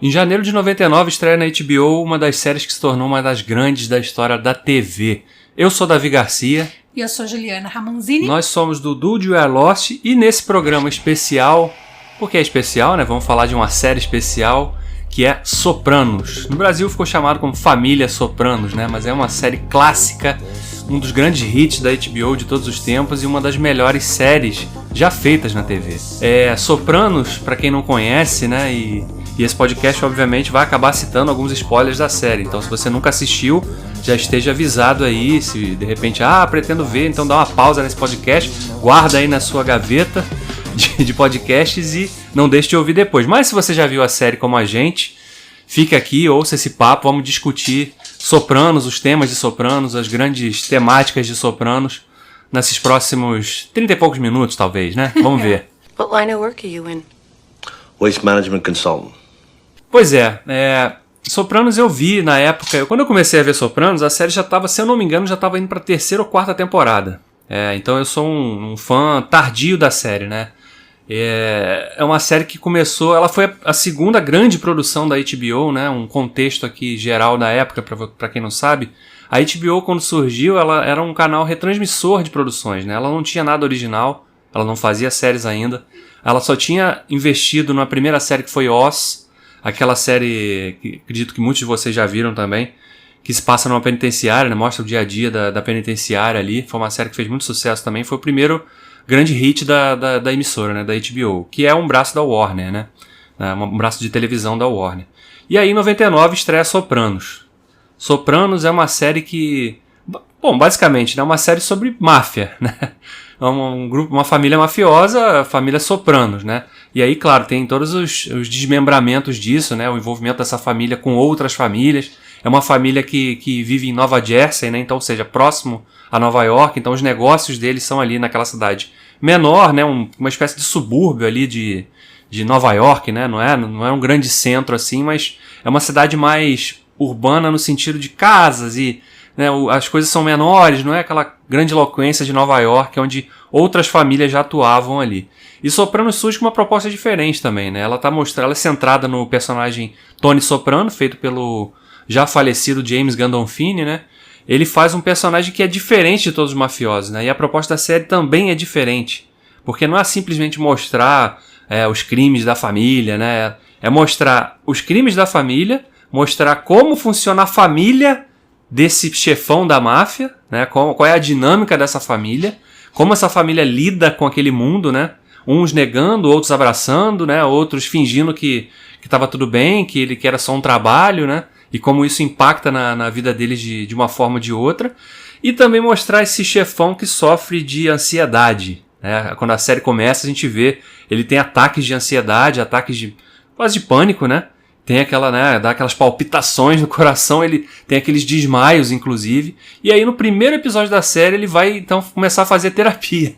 Em janeiro de 99 estreia na HBO uma das séries que se tornou uma das grandes da história da TV. Eu sou Davi Garcia. E eu sou Juliana Ramonzini. Nós somos do Dude We Are Lost e nesse programa especial, porque é especial, né? Vamos falar de uma série especial que é Sopranos. No Brasil ficou chamado como Família Sopranos, né? Mas é uma série clássica, um dos grandes hits da HBO de todos os tempos e uma das melhores séries já feitas na TV. Sopranos, pra quem não conhece, né? E esse podcast, obviamente, vai acabar citando alguns spoilers da série. Então, se você nunca assistiu, já esteja avisado aí. Se de repente, pretendo ver, então dá uma pausa nesse podcast, guarda aí na sua gaveta de podcasts e não deixe de ouvir depois. Mas se você já viu a série como a gente, fica aqui, ouça esse papo, vamos discutir Sopranos, os temas de Sopranos, as grandes temáticas de Sopranos, nesses próximos 30 e poucos minutos, talvez, né? Vamos ver. What line of work are you in? Waste Management Consultant. Pois Sopranos eu vi na época, quando eu comecei a ver Sopranos, a série já estava, se eu não me engano, já estava indo para a 3ª ou 4ª temporada. Então eu sou um fã tardio da série, né? É uma série que começou, ela foi a segunda grande produção da HBO, né? Um contexto aqui geral da época, para quem não sabe. A HBO, quando surgiu, ela era um canal retransmissor de produções, né? Ela não tinha nada original, ela não fazia séries ainda. Ela só tinha investido na primeira série que foi Oz, aquela série que acredito que muitos de vocês já viram também, que se passa numa penitenciária, né? Mostra o dia a dia da penitenciária ali. Foi uma série que fez muito sucesso também, foi o primeiro grande hit da emissora, né, da HBO, que é um braço da Warner, né, um braço de televisão da Warner. E aí em 99 estreia Sopranos. Sopranos é uma série que, basicamente, é uma série sobre máfia, né, uma família mafiosa, a família Sopranos, né, e aí, claro, tem todos os desmembramentos disso, né, o envolvimento dessa família com outras famílias. É uma família que vive em Nova Jersey, né? Então, ou seja, próximo a Nova York. Então, os negócios deles são ali naquela cidade menor, né? Uma espécie de subúrbio ali de Nova York, né? Não é um grande centro assim, mas é uma cidade mais urbana no sentido de casas e, né, as coisas são menores. Não é aquela grande eloquência de Nova York, onde outras famílias já atuavam ali. E Sopranos surge com uma proposta diferente também, né? Ela é centrada no personagem Tony Soprano, feito pelo já falecido James Gandolfini, né? Ele faz um personagem que é diferente de todos os mafiosos, né? E a proposta da série também é diferente, porque não é simplesmente mostrar os crimes da família, né? É mostrar os crimes da família, mostrar como funciona a família desse chefão da máfia, né? Qual é a dinâmica dessa família, como essa família lida com aquele mundo, né? Uns negando, outros abraçando, né? Outros fingindo que estava tudo bem, que era só um trabalho, né? E como isso impacta na vida deles de uma forma ou de outra. E também mostrar esse chefão que sofre de ansiedade, né? Quando a série começa, a gente vê, ele tem ataques de ansiedade, ataques quase de pânico, né? Tem dá aquelas palpitações no coração, ele tem aqueles desmaios, inclusive. E aí, no primeiro episódio da série, ele vai, então, começar a fazer terapia.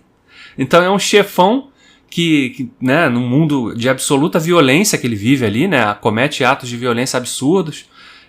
Então, é um chefão que né, num mundo de absoluta violência que ele vive ali, né? Comete atos de violência absurdos.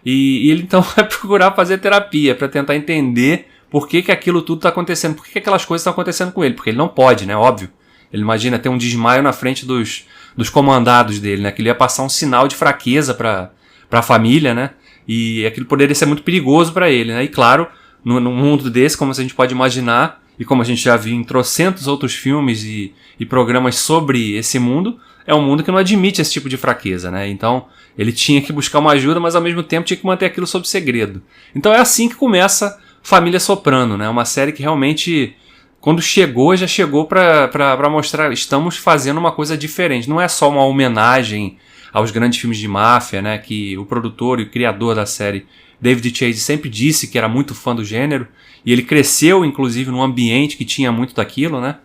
E ele então vai procurar fazer terapia para tentar entender por que aquilo tudo está acontecendo, por que aquelas coisas estão acontecendo com ele, porque ele não pode, né, óbvio. Ele imagina ter um desmaio na frente dos comandados dele, né, que ele ia passar um sinal de fraqueza para a família, né, e aquilo poderia ser muito perigoso para ele, né, e claro, num mundo desse, como a gente pode imaginar, e como a gente já viu em trocentos outros filmes e programas sobre esse mundo, é um mundo que não admite esse tipo de fraqueza, né? Então, ele tinha que buscar uma ajuda, mas ao mesmo tempo tinha que manter aquilo sob segredo. Então é assim que começa Família Soprano, né? Uma série que realmente, quando chegou, já chegou para mostrar, estamos fazendo uma coisa diferente. Não é só uma homenagem aos grandes filmes de máfia, né? Que o produtor e o criador da série, David Chase, sempre disse que era muito fã do gênero. E ele cresceu, inclusive, num ambiente que tinha muito daquilo, né?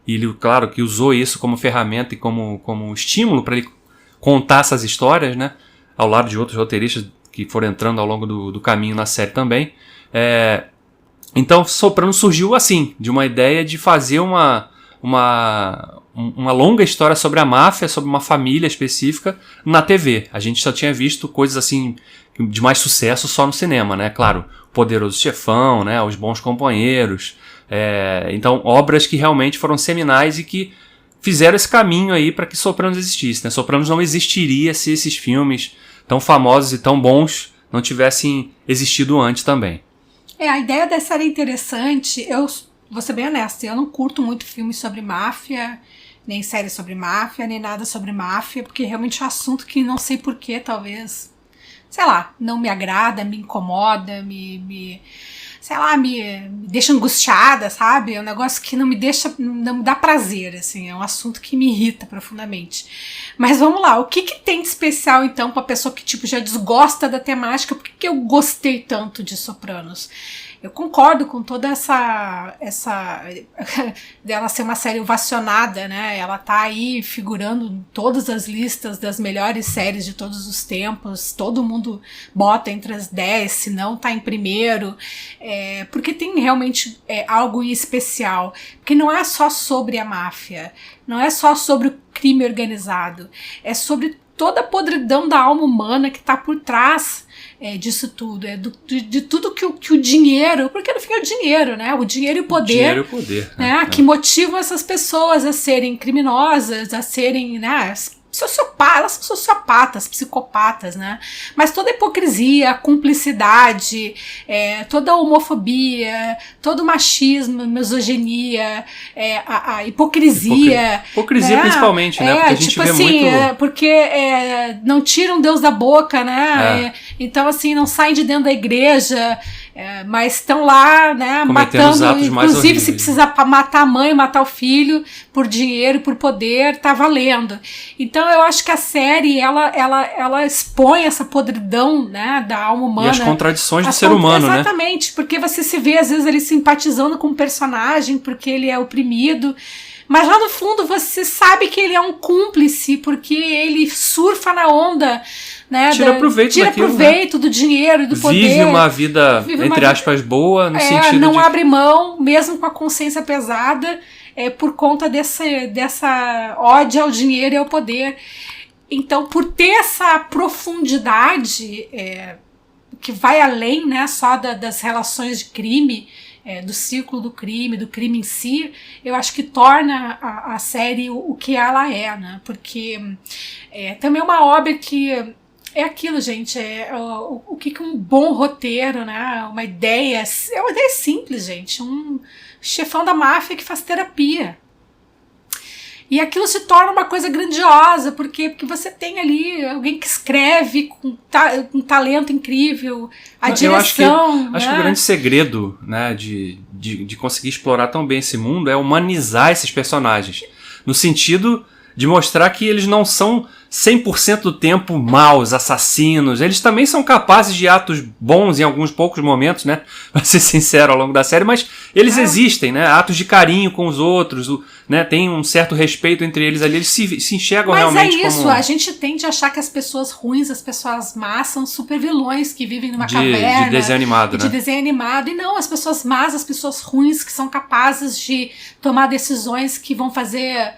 E ele, claro, que usou isso como ferramenta e como estímulo para ele contar essas histórias, né? Ao lado de outros roteiristas que foram entrando ao longo do caminho na série também. Então, Sopranos surgiu assim, de uma ideia de fazer uma longa história sobre a máfia, sobre uma família específica na TV. A gente só tinha visto coisas assim de mais sucesso só no cinema, né? Claro, Poderoso Chefão, né? Os Bons Companheiros. Então, obras que realmente foram seminais e que fizeram esse caminho aí para que Sopranos existisse, né? Sopranos não existiria se esses filmes, tão famosos e tão bons não tivessem existido antes também. A ideia da série é interessante. Eu vou ser bem honesta, eu não curto muito filmes sobre máfia, nem séries sobre máfia, nem nada sobre máfia, porque realmente é um assunto que não sei porquê, talvez, sei lá, não me agrada, me incomoda, me deixa angustiada, sabe? É um negócio que não me dá prazer, assim, é um assunto que me irrita profundamente. Mas vamos lá, o que tem de especial, então, pra pessoa que, tipo, já desgosta da temática? Por que eu gostei tanto de Sopranos? Eu concordo com toda essa dela ser uma série ovacionada, né? Ela tá aí figurando em todas as listas das melhores séries de todos os tempos. Todo mundo bota entre as 10, se não tá em primeiro. Porque tem realmente algo em especial. Porque não é só sobre a máfia, não é só sobre o crime organizado, é sobre toda a podridão da alma humana que tá por trás disso tudo, de tudo que o dinheiro, porque no fim é o dinheiro, né? O dinheiro e o poder, dinheiro e o poder, né? Que motivam essas pessoas a serem criminosas, a serem, né, sociopatas, elas são sociopatas, psicopatas, né? Mas toda a hipocrisia, a cumplicidade, toda a homofobia, todo o machismo, a misoginia, a hipocrisia. Hipocrisia, né? Principalmente, né? Porque a gente tipo vê assim, muito... porque não tiram Deus da boca, né? Então, assim, não saem de dentro da igreja, mas estão lá, né, matando, inclusive se precisa matar a mãe, matar o filho, por dinheiro, por poder, tá valendo. Então eu acho que a série, ela expõe essa podridão, né, da alma humana. E as contradições do ser humano, né? Exatamente, porque você se vê às vezes ele simpatizando com um personagem, porque ele é oprimido, mas lá no fundo você sabe que ele é um cúmplice, porque ele surfa na onda, né, tira proveito daquilo, né? Do dinheiro e do poder. Vive uma vida, entre aspas, boa, no sentido não de... abre mão, mesmo com a consciência pesada, por conta dessa ódio ao dinheiro e ao poder. Então, por ter essa profundidade que vai além, né, só das relações de crime, do ciclo do crime em si, eu acho que torna a série o que ela é, né? Porque também é uma obra que é aquilo, gente, o que um bom roteiro, né? Uma ideia simples, gente, um chefão da máfia que faz terapia. E aquilo se torna uma coisa grandiosa, porque você tem ali alguém que escreve com talento incrível, a direção... Acho que o grande segredo, né, de conseguir explorar tão bem esse mundo é humanizar esses personagens. No sentido de mostrar que eles não são 100% do tempo maus, assassinos. Eles também são capazes de atos bons em alguns poucos momentos, né? Pra ser sincero, ao longo da série, mas eles existem, né? Atos de carinho com os outros, né? Tem um certo respeito entre eles ali, eles se enxergam realmente como... Mas é isso, a gente tende a achar que as pessoas ruins, as pessoas más, são super vilões que vivem numa caverna. De desenho animado, né? De desenho animado. E não, as pessoas más, as pessoas ruins que são capazes de tomar decisões que vão fazer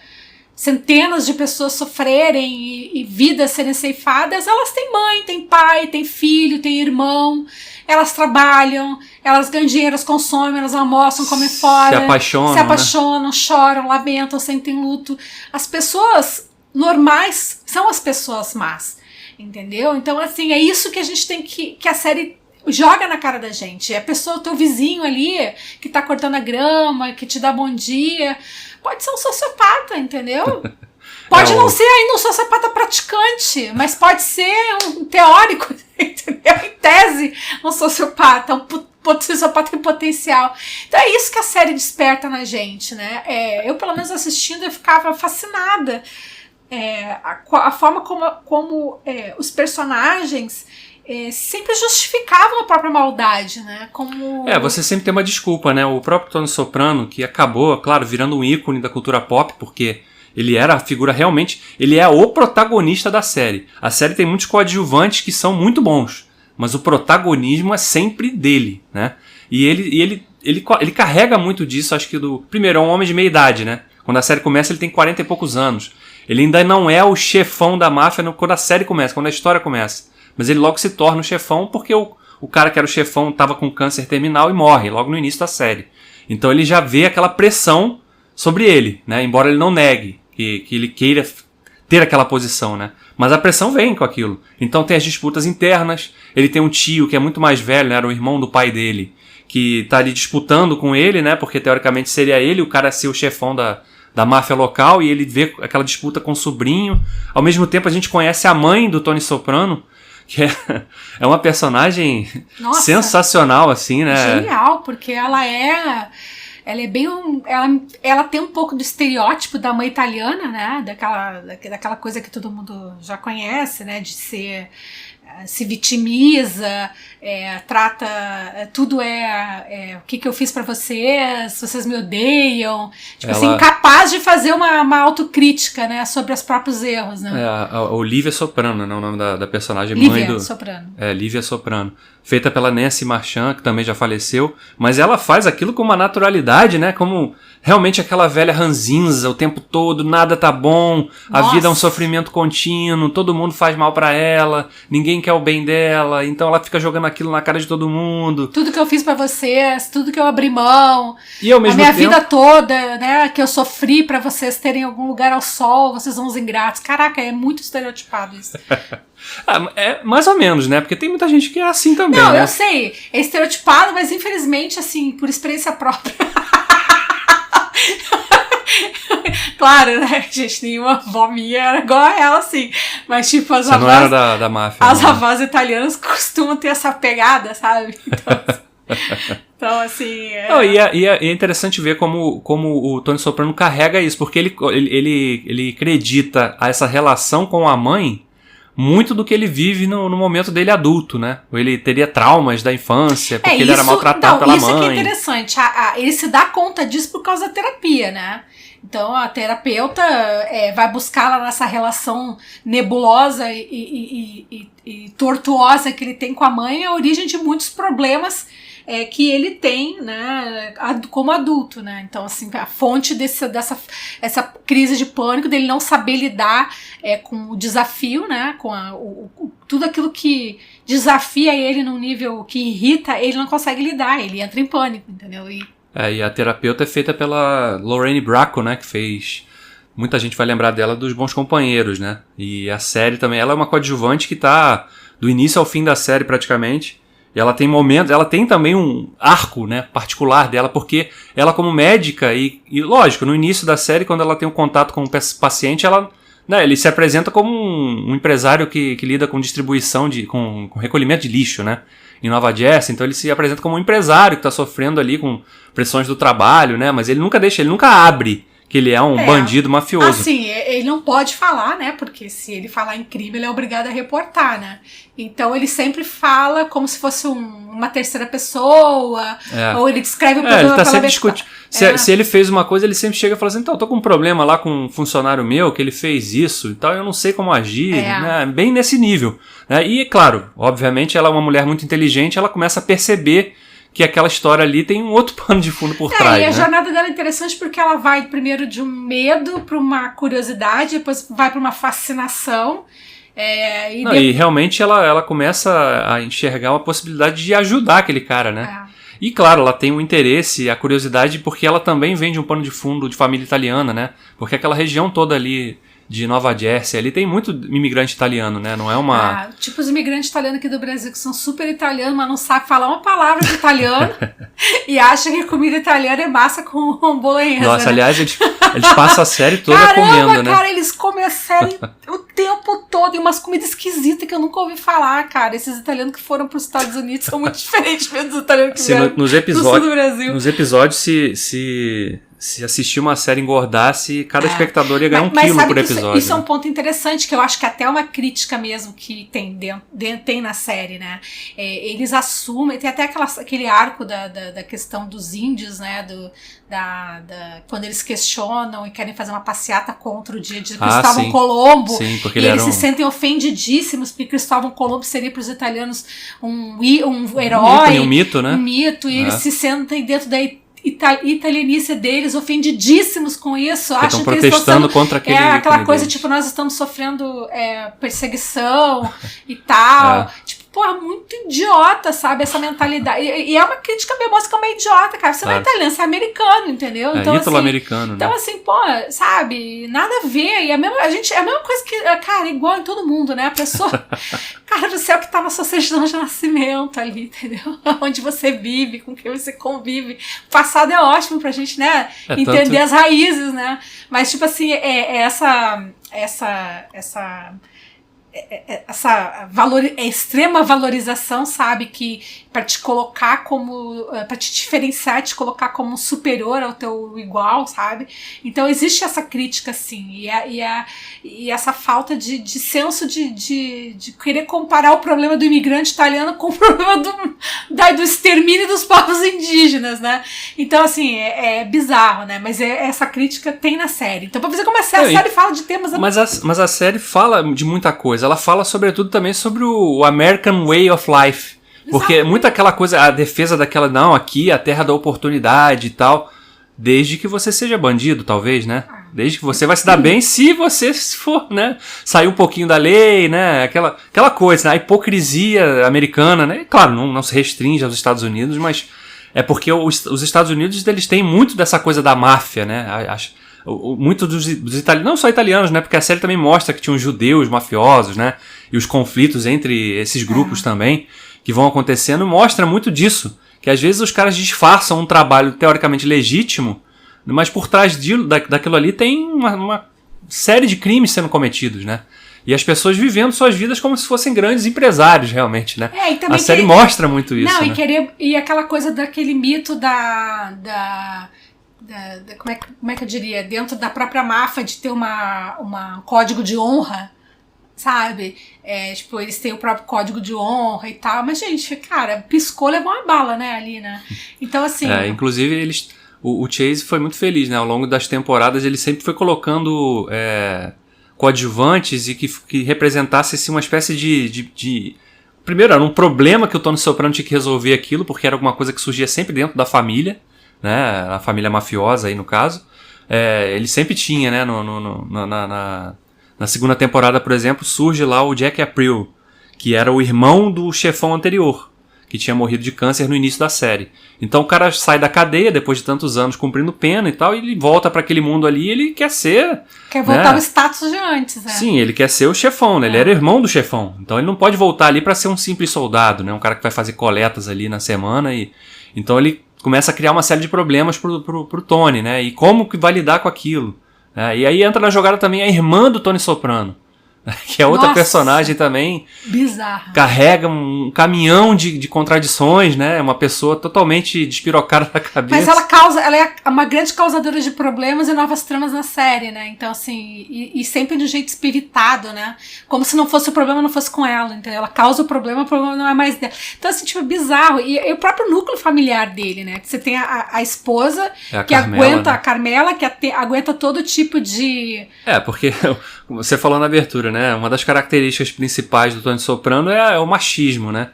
centenas de pessoas sofrerem e vidas serem ceifadas, elas têm mãe, têm pai, têm filho, têm irmão, elas trabalham, elas ganham dinheiro, elas consomem, elas almoçam, comem fora, se apaixonam, choram, lamentam, sentem luto. As pessoas normais são as pessoas más, entendeu? Então, assim, é isso que a gente tem que a série joga na cara da gente. É a pessoa, o teu vizinho ali, que tá cortando a grama, que te dá bom dia, pode ser um sociopata, entendeu? Pode não ser ainda um sociopata praticante, mas pode ser um teórico, entendeu? Em tese, um sociopata, um sociopata em potencial. Então é isso que a série desperta na gente, né? Eu, pelo menos, assistindo, eu ficava fascinada. A forma como os personagens sempre justificavam a própria maldade, né? Você sempre tem uma desculpa, né? O próprio Tony Soprano, que acabou, claro, virando um ícone da cultura pop, porque ele era a figura realmente... Ele é o protagonista da série. A série tem muitos coadjuvantes que são muito bons, mas o protagonismo é sempre dele, né? E ele carrega muito disso, acho que primeiro, é um homem de meia idade, né? Quando a série começa, ele tem 40 e poucos anos. Ele ainda não é o chefão da máfia quando a série começa, quando a história começa. Mas ele logo se torna o chefão porque o cara que era o chefão estava com câncer terminal e morre logo no início da série. Então ele já vê aquela pressão sobre ele, né? Embora ele não negue que ele queira ter aquela posição, né? Mas a pressão vem com aquilo. Então tem as disputas internas, ele tem um tio que é muito mais velho, né? Era o irmão do pai dele, que tá ali disputando com ele, né? Porque teoricamente seria ele o cara ser o chefão da máfia local, e ele vê aquela disputa com o sobrinho. Ao mesmo tempo a gente conhece a mãe do Tony Soprano, que é uma personagem sensacional, assim, né? Genial, porque ela é bem ela tem um pouco do estereótipo da mãe italiana, né? Daquela coisa que todo mundo já conhece, né? De ser se vitimiza, trata tudo o que eu fiz pra vocês me odeiam, tipo assim, incapaz de fazer uma autocrítica, né, sobre os próprios erros, né? A Olivia Soprano, né, o nome da personagem, Lívia Soprano. Lívia Soprano, feita pela Nancy Marchand, que também já faleceu, mas ela faz aquilo com uma naturalidade, né, como realmente aquela velha ranzinza o tempo todo, nada tá bom, a vida é um sofrimento contínuo, todo mundo faz mal pra ela, ninguém quer o bem dela, então ela fica jogando aquilo na cara de todo mundo. Tudo que eu fiz pra vocês, tudo que eu abri mão, e ao mesmo a minha tempo, vida toda, né, que eu sofri pra vocês terem algum lugar ao sol, vocês são uns ingratos. Caraca, é muito estereotipado isso. É mais ou menos, né? Porque tem muita gente que é assim também, Não, né? eu sei, é estereotipado, mas infelizmente, assim, por experiência própria. Claro, né, gente, nenhuma avó minha era igual a ela, assim. Mas, tipo, as avós... Você não era da máfia. As avós italianas costumam ter essa pegada, sabe? Então assim... Não, e é interessante ver como o Tony Soprano carrega isso, porque ele acredita essa relação com a mãe muito do que ele vive no momento dele adulto, né? Ele teria traumas da infância, porque ele era maltratado pela mãe. Isso que é interessante. Ele se dá conta disso por causa da terapia, né? Então a terapeuta vai buscar lá nessa relação nebulosa e tortuosa que ele tem com a mãe a origem de muitos problemas que ele tem, né, como adulto, né? Então, assim, a fonte essa crise de pânico, dele não saber lidar com o desafio, né? Com tudo aquilo que desafia ele num nível que irrita, ele não consegue lidar, ele entra em pânico, entendeu? E a terapeuta é feita pela Lorraine Bracco, né? Que fez... Muita gente vai lembrar dela dos Bons Companheiros, né? E a série também, ela é uma coadjuvante que tá do início ao fim da série praticamente. E ela tem momentos, ela tem também um arco, né, particular dela, porque ela como médica, e lógico, no início da série, quando ela tem um contato com o paciente, ela, né, ele se apresenta como um empresário que lida com distribuição, com recolhimento de lixo, né, em Nova Jersey. Então ele se apresenta como um empresário que está sofrendo ali com pressões do trabalho, né, mas ele nunca abre que ele é um bandido mafioso. Assim, ele não pode falar, né? Porque se ele falar em crime, ele é obrigado a reportar, né? Então ele sempre fala como se fosse uma terceira pessoa, ou ele descreve o problema ele tá sempre discutindo. Se ele fez uma coisa, ele sempre chega e fala assim, então, eu tô com um problema lá com um funcionário meu, que ele fez isso e tal, eu não sei como agir, né? Bem nesse nível. Né? E, claro, obviamente, ela é uma mulher muito inteligente, ela começa a perceber que aquela história ali tem um outro pano de fundo por trás. E a jornada dela é interessante porque ela vai primeiro de um medo para uma curiosidade, depois vai para uma fascinação. E realmente ela começa a enxergar uma possibilidade de ajudar aquele cara, né? E claro, ela tem um interesse, a curiosidade, porque ela também vem de um pano de fundo de família italiana, né? Porque aquela região toda ali de Nova Jersey, ali tem muito imigrante italiano, né? Não é uma... tipo os imigrantes italianos aqui do Brasil, que são super italianos, mas não sabem falar uma palavra de italiano e acham que comida italiana é massa com bolonhesa. Nossa, né? Aliás, eles passam a série toda comendo, né? Cara, eles comem a série o tempo todo e umas comidas esquisitas que eu nunca ouvi falar, cara. Esses italianos que foram para os Estados Unidos são muito diferentes mesmo dos italianos que vieram do sul do Brasil. Nos episódios, se assistir uma série engordasse, cada espectador ia ganhar um quilo por episódio. Isso é um ponto interessante, que eu acho que até uma crítica mesmo que tem na série, né? Eles assumem, tem até aquele arco da questão dos índios, né? Quando eles questionam e querem fazer uma passeata contra o dia de Cristóvão Colombo. Sim, porque eles se sentem ofendidíssimos porque Cristóvão Colombo seria para os italianos um herói. Um mito, né? Um mito, e eles se sentem dentro da italianice deles, ofendidíssimos com isso, acham que eles estão protestando contra aquela coisa, tipo, nós estamos sofrendo perseguição e tal, tipo, porra, muito idiota, sabe? Essa mentalidade. E é uma crítica bem moça que é uma idiota, cara. Você não é italiano, você é americano, entendeu? Então, ítalo-americano, então, né? assim, pô, sabe? Nada a ver. E é a mesma coisa que, cara, igual em todo mundo, né? A pessoa, cara do céu, que tá na sua certidão de nascimento ali, entendeu? Onde você vive, com quem você convive. O passado é ótimo pra gente, né? Entender as raízes, né? Mas, tipo assim, essa extrema valorização, sabe, que para te colocar como, para te diferenciar, te colocar como superior ao teu igual, sabe? Então existe essa crítica, assim, e essa falta de senso de querer comparar o problema do imigrante italiano com o problema do extermínio dos povos indígenas, né? Então, assim, é bizarro, né? Mas essa crítica tem na série. Então, pra você começar, a série fala de temas... Mas a série fala de muita coisa. Ela fala, sobretudo, também sobre o American Way of Life. Porque Exato. muita aquela coisa, a defesa daquela, não, aqui é a terra da oportunidade e tal, desde que você seja bandido, talvez, né? Desde que você vai se dar bem se você for, né? Sair um pouquinho da lei, né? Aquela coisa, né? A hipocrisia americana, né? Claro, não se restringe aos Estados Unidos, mas é porque os Estados Unidos, eles têm muito dessa coisa da máfia, né? Muito dos italianos, não só italianos, né? Porque a série também mostra que tinham judeus mafiosos, né? E os conflitos entre esses grupos também, que vão acontecendo, mostra muito disso. Que às vezes os caras disfarçam um trabalho teoricamente legítimo, mas por trás daquilo ali tem uma série de crimes sendo cometidos, né? E as pessoas vivendo suas vidas como se fossem grandes empresários, realmente, né? E também a série mostra muito isso, não, né? E aquela coisa daquele mito como é que eu diria? Dentro da própria máfia de ter um código de honra, sabe? Tipo, eles têm o próprio código de honra e tal. Mas, gente, cara, piscou, levou uma bala, né, ali, né? Então, assim... inclusive, o Chase foi muito feliz, né? Ao longo das temporadas, ele sempre foi colocando coadjuvantes e que representasse assim, uma espécie de... Primeiro, era um problema que o Tony Soprano tinha que resolver aquilo, porque era alguma coisa que surgia sempre dentro da família, né? A família mafiosa aí, no caso. Ele sempre tinha, né? Na segunda temporada, por exemplo, surge lá o Jack April, que era o irmão do chefão anterior, que tinha morrido de câncer no início da série. Então o cara sai da cadeia, depois de tantos anos cumprindo pena e tal, e ele volta para aquele mundo ali e ele quer ser... Quer voltar ao status de antes, né? Sim, ele quer ser o chefão, né? Ele era irmão do chefão. Então ele não pode voltar ali para ser um simples soldado, né? Um cara que vai fazer coletas ali na semana e... Então ele começa a criar uma série de problemas pro Tony, né? E como que vai lidar com aquilo? E aí entra na jogada também a irmã do Tony Soprano, que é outra personagem também. Bizarra. Carrega um caminhão de contradições, né? Uma pessoa totalmente despirocada da cabeça. Mas ela é uma grande causadora de problemas e novas tramas na série, né? Então, assim, e sempre de um jeito espiritado, né? Como se não fosse o problema, não fosse com ela, entendeu? Ela causa o problema não é mais dela. Então, assim, tipo, bizarro. E o próprio núcleo familiar dele, né? Que você tem a esposa, que Carmela, aguenta, né? A Carmela, que aguenta todo tipo de... Porque você falou na abertura, né? Uma das características principais do Tony Soprano é o machismo, né?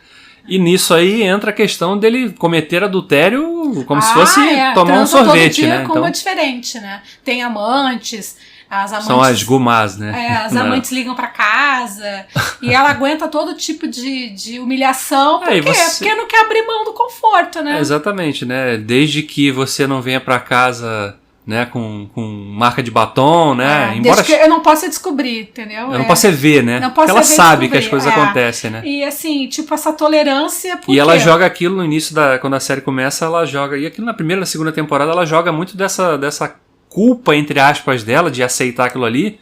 E nisso aí entra a questão dele cometer adultério como se fosse tomar um sorvete, todo dia, né? Como então, é diferente, né? Tem amantes, as amantes... São as gumás, né? As amantes ligam pra casa e ela aguenta todo tipo de humilhação. Por quê? Porque não quer abrir mão do conforto, né? Exatamente, né? Desde que você não venha pra casa... né, com marca de batom, né? Embora que eu não possa descobrir, entendeu? Eu não posso ver, né? Porque ela sabe que as coisas acontecem, né? E assim, tipo, essa tolerância... E ela joga aquilo no início quando a série começa, ela joga... E aquilo na primeira e na segunda temporada, ela joga muito dessa culpa, entre aspas, dela, de aceitar aquilo ali,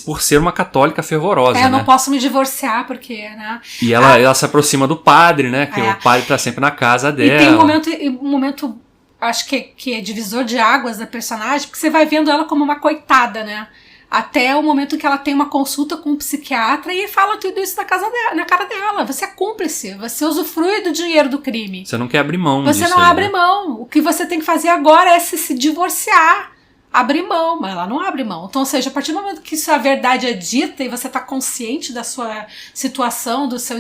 por ser uma católica fervorosa, eu não posso me divorciar, porque, né? E ela se aproxima do padre, né? Que o padre tá sempre na casa dela. E tem um momento acho que é divisor de águas da personagem, porque você vai vendo ela como uma coitada, né? Até o momento que ela tem uma consulta com um psiquiatra e fala tudo isso na cara dela. Você é cúmplice, você usufrui do dinheiro do crime. Você não quer abrir mão disso. Você não abre mão. O que você tem que fazer agora é se divorciar. abrir mão, mas ela não abre mão. Então, ou seja, a partir do momento que a verdade é dita e você está consciente da sua situação, do seu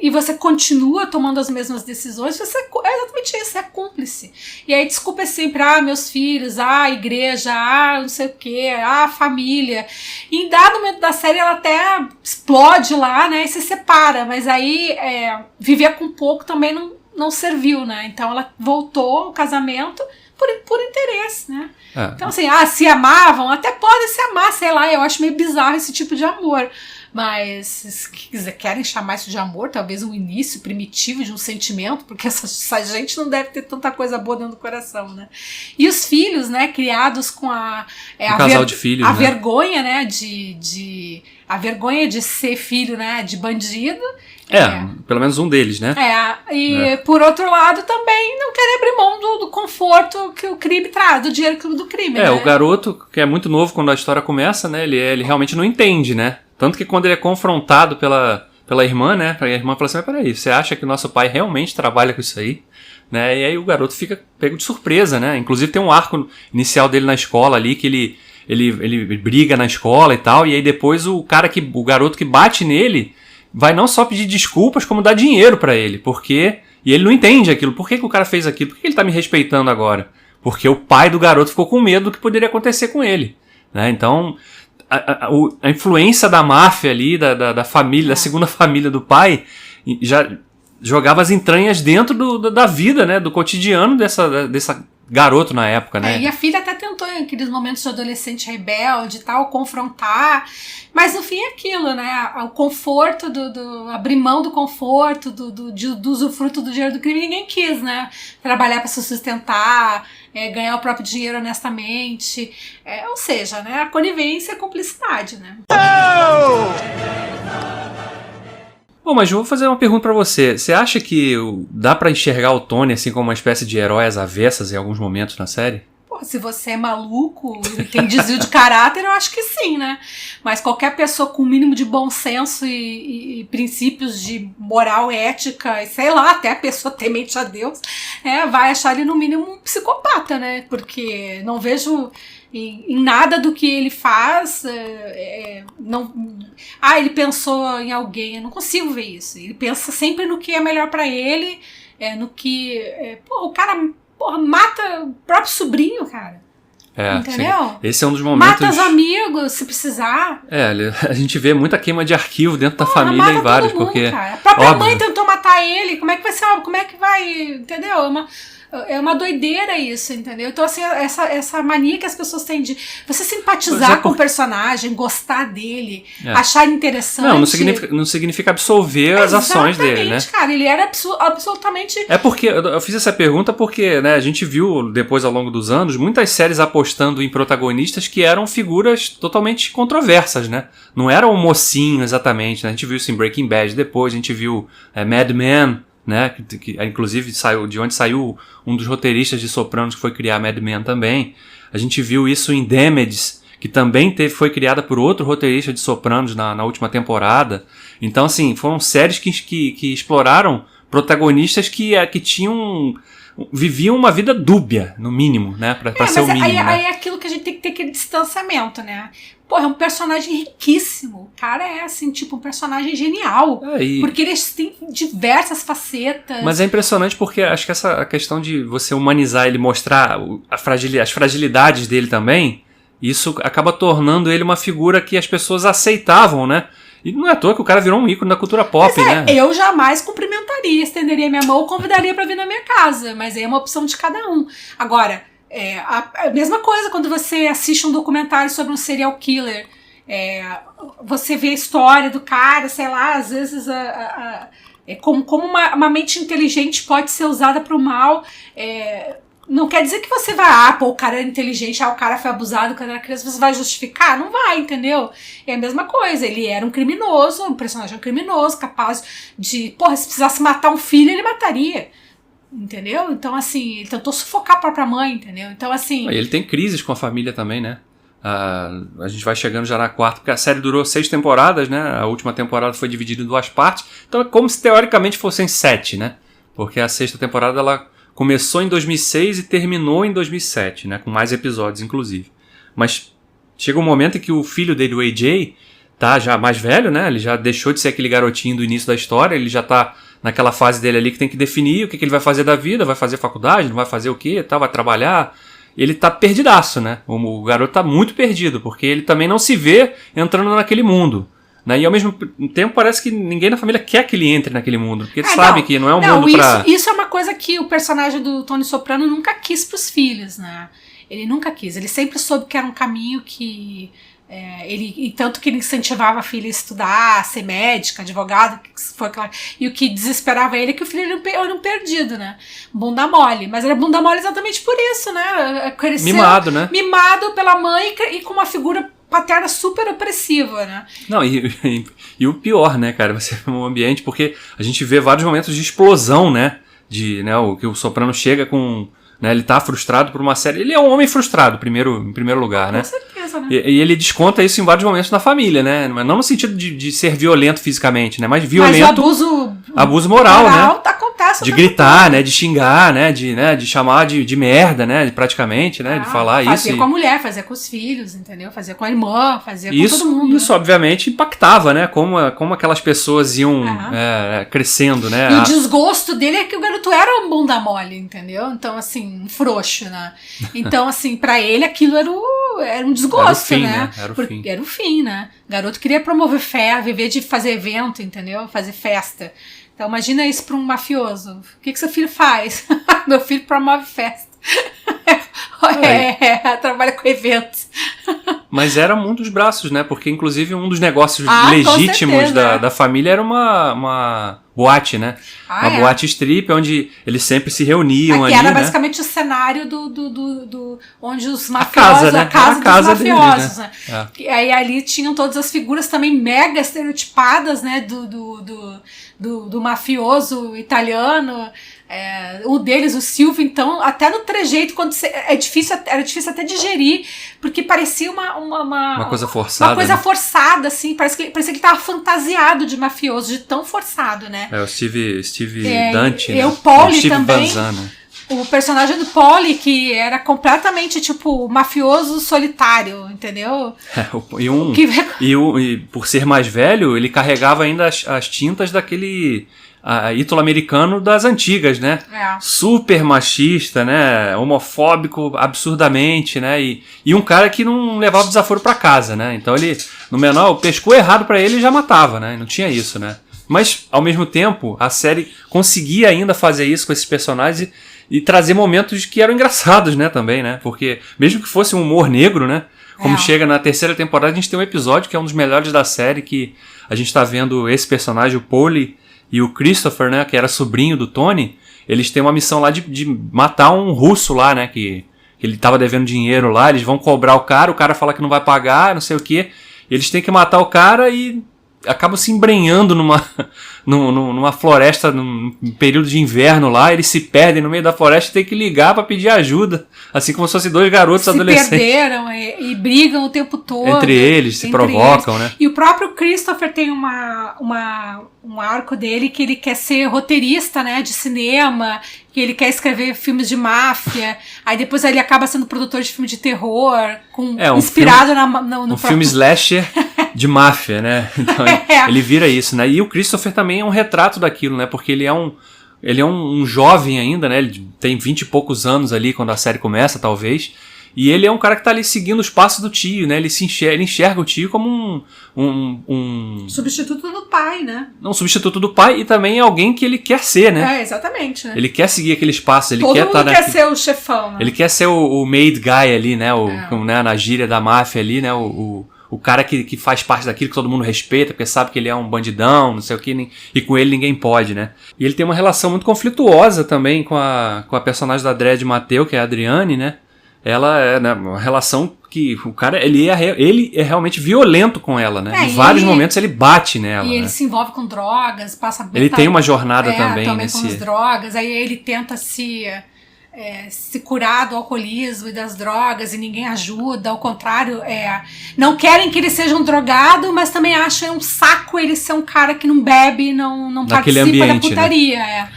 e você continua tomando as mesmas decisões, você é exatamente isso, é cúmplice. E aí desculpa é sempre, meus filhos, a igreja, não sei o que, a família. E em dado momento da série ela até explode lá, né, e se separa, mas aí viver com pouco também não serviu, né? Então ela voltou ao casamento por interesse, né? Então assim, se amavam, até podem se amar, sei lá, eu acho meio bizarro esse tipo de amor. Mas se querem chamar isso de amor, talvez um início primitivo de um sentimento, porque essa gente não deve ter tanta coisa boa dentro do coração, né? E os filhos, né, criados com um casal de filhos, a né? Vergonha, né, a vergonha de ser filho, né, de bandido. Pelo menos um deles, né? Por outro lado também não querem abrir mão do conforto que o crime traz, do dinheiro do crime, né? O garoto, que é muito novo quando a história começa, né, ele realmente não entende, né? Tanto que quando ele é confrontado pela irmã, né, a irmã fala assim, mas peraí, você acha que nosso pai realmente trabalha com isso aí? Né? E aí o garoto fica pego de surpresa, né? Inclusive tem um arco inicial dele na escola ali, que ele briga na escola e tal, e aí depois o garoto que bate nele vai não só pedir desculpas, como dar dinheiro pra ele, e ele não entende aquilo. Por que o cara fez aquilo? Por que ele tá me respeitando agora? Porque o pai do garoto ficou com medo do que poderia acontecer com ele, né? Então a influência da máfia ali, da família, da segunda família do pai, já jogava as entranhas dentro da vida, né, do cotidiano dessa garoto na época, né? E a filha até tentou em aqueles momentos de adolescente rebelde e tal, confrontar, mas no fim é aquilo, né? O conforto abrir mão do conforto, do usufruto do dinheiro do crime, ninguém quis, né? Trabalhar para se sustentar, ganhar o próprio dinheiro honestamente, ou seja, né? A conivência e a cumplicidade, né? Bom, mas eu vou fazer uma pergunta pra você. Você acha que dá pra enxergar o Tony assim como uma espécie de herói às avessas em alguns momentos na série? Se você é maluco e tem desvio de caráter, eu acho que sim, né? Mas qualquer pessoa com o mínimo de bom senso e princípios de moral, ética, e sei lá, até a pessoa temente a Deus, vai achar ele no mínimo um psicopata, né? Porque não vejo em nada do que ele faz, ele pensou em alguém, eu não consigo ver isso. Ele pensa sempre no que é melhor pra ele, no que... o cara... mata o próprio sobrinho, cara. Entendeu? Sim. Esse é um dos momentos... Mata os amigos, se precisar. A gente vê muita queima de arquivo dentro da família em vários, todo mundo, porque... Cara. A própria mãe tentou matar ele, como é que vai ser? Como é que vai... Entendeu? É uma doideira isso, entendeu? Então, assim, essa mania que as pessoas têm de você simpatizar com o personagem, gostar dele, achar interessante. Não significa absolver as ações dele, né? Cara, ele era absolutamente... Porque eu fiz essa pergunta porque, né, a gente viu depois, ao longo dos anos, muitas séries apostando em protagonistas que eram figuras totalmente controversas, né? Não era um mocinho exatamente, né? A gente viu isso em Breaking Bad depois, a gente viu Mad Men, né, que inclusive de onde saiu um dos roteiristas de Sopranos, que foi criar Mad Men também. A gente viu isso em Damages, que também foi criada por outro roteirista de Sopranos na última temporada. Então, assim, foram séries que exploraram protagonistas que viviam uma vida dúbia, no mínimo, né, pra ser o mínimo. Aí é aquilo que a gente tem que ter aquele distanciamento, né? É um personagem riquíssimo. O cara é, assim, tipo, um personagem genial. Porque eles têm diversas facetas. Mas é impressionante porque acho que a questão de você humanizar ele, mostrar as fragilidades dele também, isso acaba tornando ele uma figura que as pessoas aceitavam, né? E não é à toa que o cara virou um ícone da cultura pop, né? Eu jamais cumprimentaria, estenderia minha mão ou convidaria pra vir na minha casa. Mas aí é uma opção de cada um. Agora... a mesma coisa quando você assiste um documentário sobre um serial killer, você vê a história do cara, sei lá, às vezes como uma mente inteligente pode ser usada para o mal. Não quer dizer que você vai, o cara era inteligente, o cara foi abusado quando era criança, você vai justificar? Não vai, entendeu? É a mesma coisa, ele era um criminoso, um personagem criminoso, capaz de, se precisasse matar um filho, ele mataria. Entendeu? Então, assim, ele tentou sufocar a própria mãe, entendeu? Então, assim... Ele tem crises com a família também, né? A gente vai chegando já na quarta, porque a série durou 6 temporadas, né? A última temporada foi dividida em 2 partes. Então é como se teoricamente fossem 7, né? Porque a 6ª temporada ela começou em 2006 e terminou em 2007, né? Com mais episódios, inclusive. Mas chega um momento em que o filho dele, o AJ, tá já mais velho, né? Ele já deixou de ser aquele garotinho do início da história, ele já tá naquela fase dele ali que tem que definir o que ele vai fazer da vida, vai fazer faculdade, não vai fazer o quê, tá, vai trabalhar. Ele tá perdidaço, né? O garoto tá muito perdido, porque ele também não se vê entrando naquele mundo. Né? E ao mesmo tempo parece que ninguém na família quer que ele entre naquele mundo, porque ele sabe que não é um mundo pra... Isso é uma coisa que o personagem do Tony Soprano nunca quis pros filhos, né? Ele nunca quis, ele sempre soube que era um caminho que... e tanto que ele incentivava a filha a estudar, a ser médica, advogado, e o que desesperava ele é que o filho era um perdido, né? Bunda mole, mas era bunda mole exatamente por isso, né? Cresceu, mimado, né? Mimado pela mãe e com uma figura paterna super opressiva, né? Não, e o pior, né, cara, você vê um ambiente, porque a gente vê vários momentos de explosão, né? O que o Soprano chega com... Né, ele tá frustrado por uma série. Ele é um homem frustrado, em primeiro lugar, né? Com certeza, né? E ele desconta isso em vários momentos na família, né? Não no sentido de ser violento fisicamente, né? Mas violento. Mas o abuso moral, né? Acontece. De gritar, né? De xingar, né? De chamar de merda, né? Praticamente, né? De falar isso. Fazer com a mulher, fazer com os filhos, entendeu? Fazer com a irmã, fazer com todo mundo. Isso, obviamente, impactava, né? Como aquelas pessoas iam crescendo, né? E o desgosto dele é que o garoto era um bunda mole, entendeu? Então, assim, um frouxo, né? Então, assim, pra ele aquilo era um desgosto, era o fim, né? Era o fim, né? O garoto queria promover fé, viver de fazer evento, entendeu? Fazer festa. Então imagina isso para um mafioso. O que seu filho faz? Meu filho promove festa. Trabalha com eventos. Mas era um dos braços, né? Porque inclusive um dos negócios legítimos da família era uma boate, né? Uma boate strip, onde eles sempre se reuniam ali, era né? basicamente o cenário do onde os mafiosos, a casa dos mafiosos, né? E aí ali tinham todas as figuras também mega estereotipadas, né? Do mafioso italiano. Um deles, o Silvio, então, até no trejeito, era difícil até digerir, porque parecia uma coisa forçada. Uma coisa né? forçada, assim, parecia que ele tava fantasiado de mafioso, de tão forçado, né? O Steve Dante, e né? o Pauly Steve também. Banzana. O personagem do Pauly, que era completamente, tipo, mafioso solitário, entendeu? E por ser mais velho, ele carregava ainda as tintas daquele ítalo-americano das antigas, né? Super machista, né? Homofóbico absurdamente, né? E um cara que não levava desaforo pra casa, né? Então ele, no menor, pescou errado pra ele e já matava, né? Não tinha isso, né? Mas, ao mesmo tempo, a série conseguia ainda fazer isso com esses personagens e trazer momentos que eram engraçados, né, também, né? Porque, mesmo que fosse um humor negro, né? Como chega na terceira temporada, a gente tem um episódio que é um dos melhores da série, que a gente tá vendo esse personagem, o Pauly e o Christopher, né, que era sobrinho do Tony, eles têm uma missão lá de matar um russo lá, né, que ele tava devendo dinheiro lá, eles vão cobrar o cara fala que não vai pagar, não sei o quê, eles têm que matar o cara e acabam se embrenhando numa floresta, num período de inverno lá, eles se perdem no meio da floresta e tem que ligar pra pedir ajuda, assim como se fossem dois garotos adolescentes. Se perderam e brigam o tempo todo. Entre eles, se provocam, né? E o próprio Christopher tem um arco dele que ele quer ser roteirista, né, de cinema, que ele quer escrever filmes de máfia, aí depois ele acaba sendo produtor de filme de terror, inspirado no filme slasher de máfia, né? Então ele vira isso, né? E o Christopher também é um retrato daquilo, né? Porque ele é um jovem ainda, né? Ele tem 20 e poucos anos ali quando a série começa, talvez. E ele é um cara que tá ali seguindo os passos do tio, né? Ele enxerga o tio como um substituto do pai, né? Um substituto do pai e também alguém que ele quer ser, né? Exatamente, né? Ele quer seguir aqueles passos, ele Todo quer mundo quer ser o chefão, né? Ele quer ser o made guy ali, né? Né? Na gíria da máfia ali, né? O cara que faz parte daquilo que todo mundo respeita, porque sabe que ele é um bandidão, não sei o que, e com ele ninguém pode, né? E ele tem uma relação muito conflituosa também com a personagem da Dredd Mateu, que é a Adriane, né? Ela é, né, uma relação que o cara, ele é realmente violento com ela, né? Em vários momentos ele bate nela. E né? ele se envolve com drogas, ele tem uma jornada também com as drogas, aí ele tenta se se curar do alcoolismo e das drogas e ninguém ajuda, ao contrário, não querem que ele seja um drogado, mas também acham um saco ele ser um cara que não bebe, não participa ambiente, da putaria. né?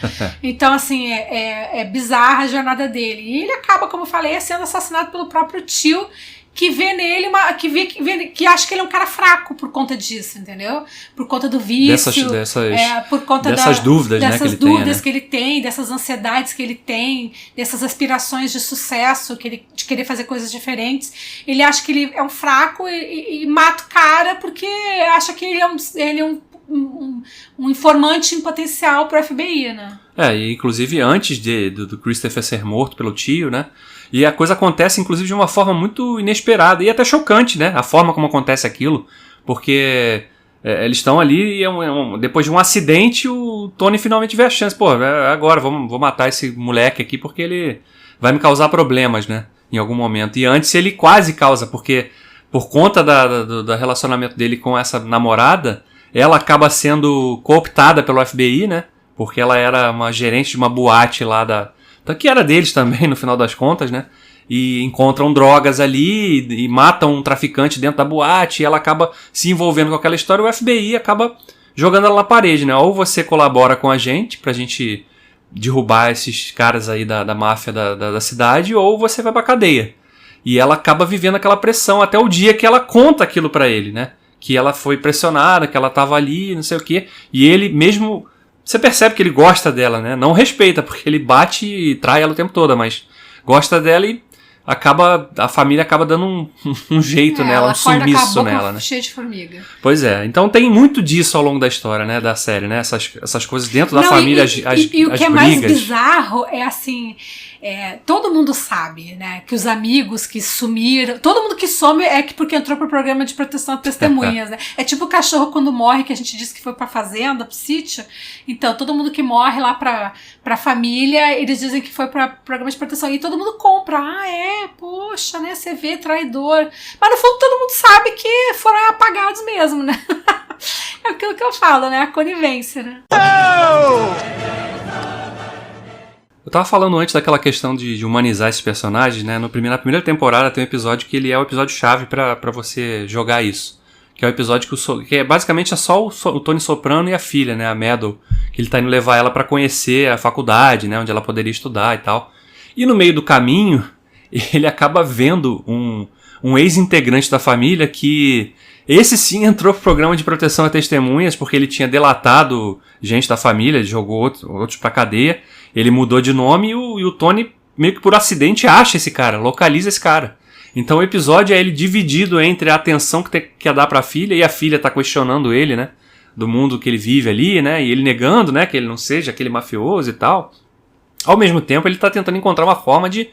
Então, assim, é bizarra a jornada dele. E ele acaba, como eu falei, sendo assassinado pelo próprio tio, que vê nele, que acha que ele é um cara fraco por conta disso, entendeu? Por conta do vício, por conta dessas dúvidas, né, que ele dúvidas tem, que ele tem, dessas ansiedades que ele tem, dessas aspirações de sucesso, de querer fazer coisas diferentes. Ele acha que ele é um fraco e mata o cara porque acha que ele é um informante em potencial pro FBI, né? E inclusive antes do Christopher ser morto pelo tio, né? E a coisa acontece, inclusive, de uma forma muito inesperada e até chocante, né? A forma como acontece aquilo. Porque eles estão ali e depois de um acidente o Tony finalmente vê a chance. Pô, agora vou matar esse moleque aqui porque ele vai me causar problemas, né? Em algum momento. E antes ele quase causa, porque por conta do relacionamento dele com essa namorada, ela acaba sendo cooptada pelo FBI, né? Porque ela era uma gerente de uma boate lá que era deles também, no final das contas, né? E encontram drogas ali e matam um traficante dentro da boate e ela acaba se envolvendo com aquela história. O FBI acaba jogando ela na parede, né? Ou você colabora com a gente pra gente derrubar esses caras aí da máfia da cidade, ou você vai pra cadeia. E ela acaba vivendo aquela pressão até o dia que ela conta aquilo pra ele, né? Que ela foi pressionada, que ela tava ali, não sei o quê. E ele mesmo... Você percebe que ele gosta dela, né? Não respeita, porque ele bate e trai ela o tempo todo, mas gosta dela e a família acaba dando um jeito nela, um sumiço nela, né? Cheio de formiga. Pois é, então tem muito disso ao longo da história, né? Da série, né? Essas coisas dentro da família, as brigas. E o que é mais bizarro é assim... todo mundo sabe, né, que os amigos que sumiram, todo mundo que some porque entrou pro programa de proteção a testemunhas, né? É tipo o cachorro quando morre, que a gente disse que foi pra fazenda, pro sítio. Então, todo mundo que morre lá pra família, eles dizem que foi pra programa de proteção. E todo mundo compra. Poxa, né, você vê, traidor. Mas no fundo todo mundo sabe que foram apagados mesmo, né? É aquilo que eu falo, né, a conivência, né? Eu tava falando antes daquela questão de humanizar esses personagens, né? Na primeira temporada tem um episódio que ele é o episódio chave pra você jogar isso. Que é o episódio que é basicamente só o Tony Soprano e a filha, né? A Meadow. Que ele tá indo levar ela pra conhecer a faculdade, né? Onde ela poderia estudar e tal. E no meio do caminho, ele acaba vendo um ex-integrante da família que... Esse sim entrou pro programa de proteção a testemunhas porque ele tinha delatado gente da família, jogou outros pra cadeia. Ele mudou de nome e o Tony, meio que por acidente, acha esse cara, localiza esse cara. Então o episódio é ele dividido entre a atenção que quer dar pra filha, e a filha tá questionando ele, né? Do mundo que ele vive ali, né? E ele negando, né? Que ele não seja aquele mafioso e tal. Ao mesmo tempo, ele tá tentando encontrar uma forma de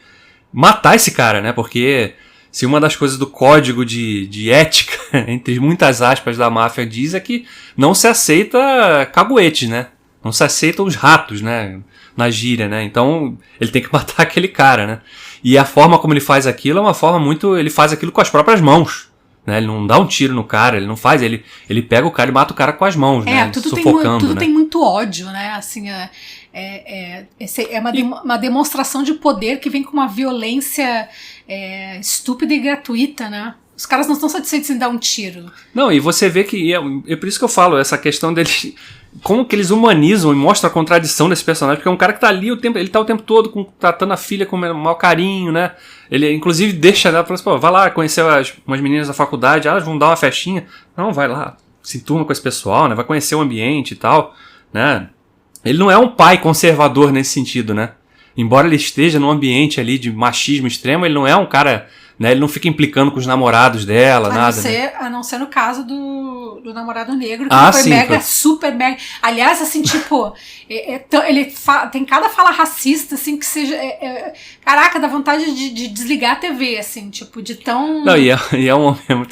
matar esse cara, né? Porque se uma das coisas do código de ética, entre muitas aspas, da máfia diz é que não se aceita caguetes, né? Não se aceitam os ratos, né? Na gíria, né? Então, ele tem que matar aquele cara, né? E a forma como ele faz aquilo é uma forma muito... Ele faz aquilo com as próprias mãos, né? Ele não dá um tiro no cara, ele não faz... Ele pega o cara e mata o cara com as mãos, né? Tudo tem muito ódio, né? Assim, uma demonstração de poder que vem com uma violência estúpida e gratuita, né? Os caras não estão satisfeitos em dar um tiro. Não, e você vê que... É por isso que eu falo, essa questão deles... Como que eles humanizam e mostram a contradição desse personagem, porque é um cara que tá ali ele tá o tempo todo tratando a filha com mau carinho, né? Ele inclusive deixa ela, fala assim, pô, vai lá conhecer umas meninas da faculdade, elas vão dar uma festinha. Não, vai lá, se enturma com esse pessoal, né? Vai conhecer o ambiente e tal, né? Ele não é um pai conservador nesse sentido, né? Embora ele esteja num ambiente ali de machismo extremo, ele não é um cara... Né, ele não fica implicando com os namorados dela, nada. A não ser no caso do namorado negro, que foi super mega. Aliás, assim, tipo, ele tem cada fala racista, assim, que seja. Caraca, dá vontade de desligar a TV, assim, tipo, de tão. Não, e é um mesmo.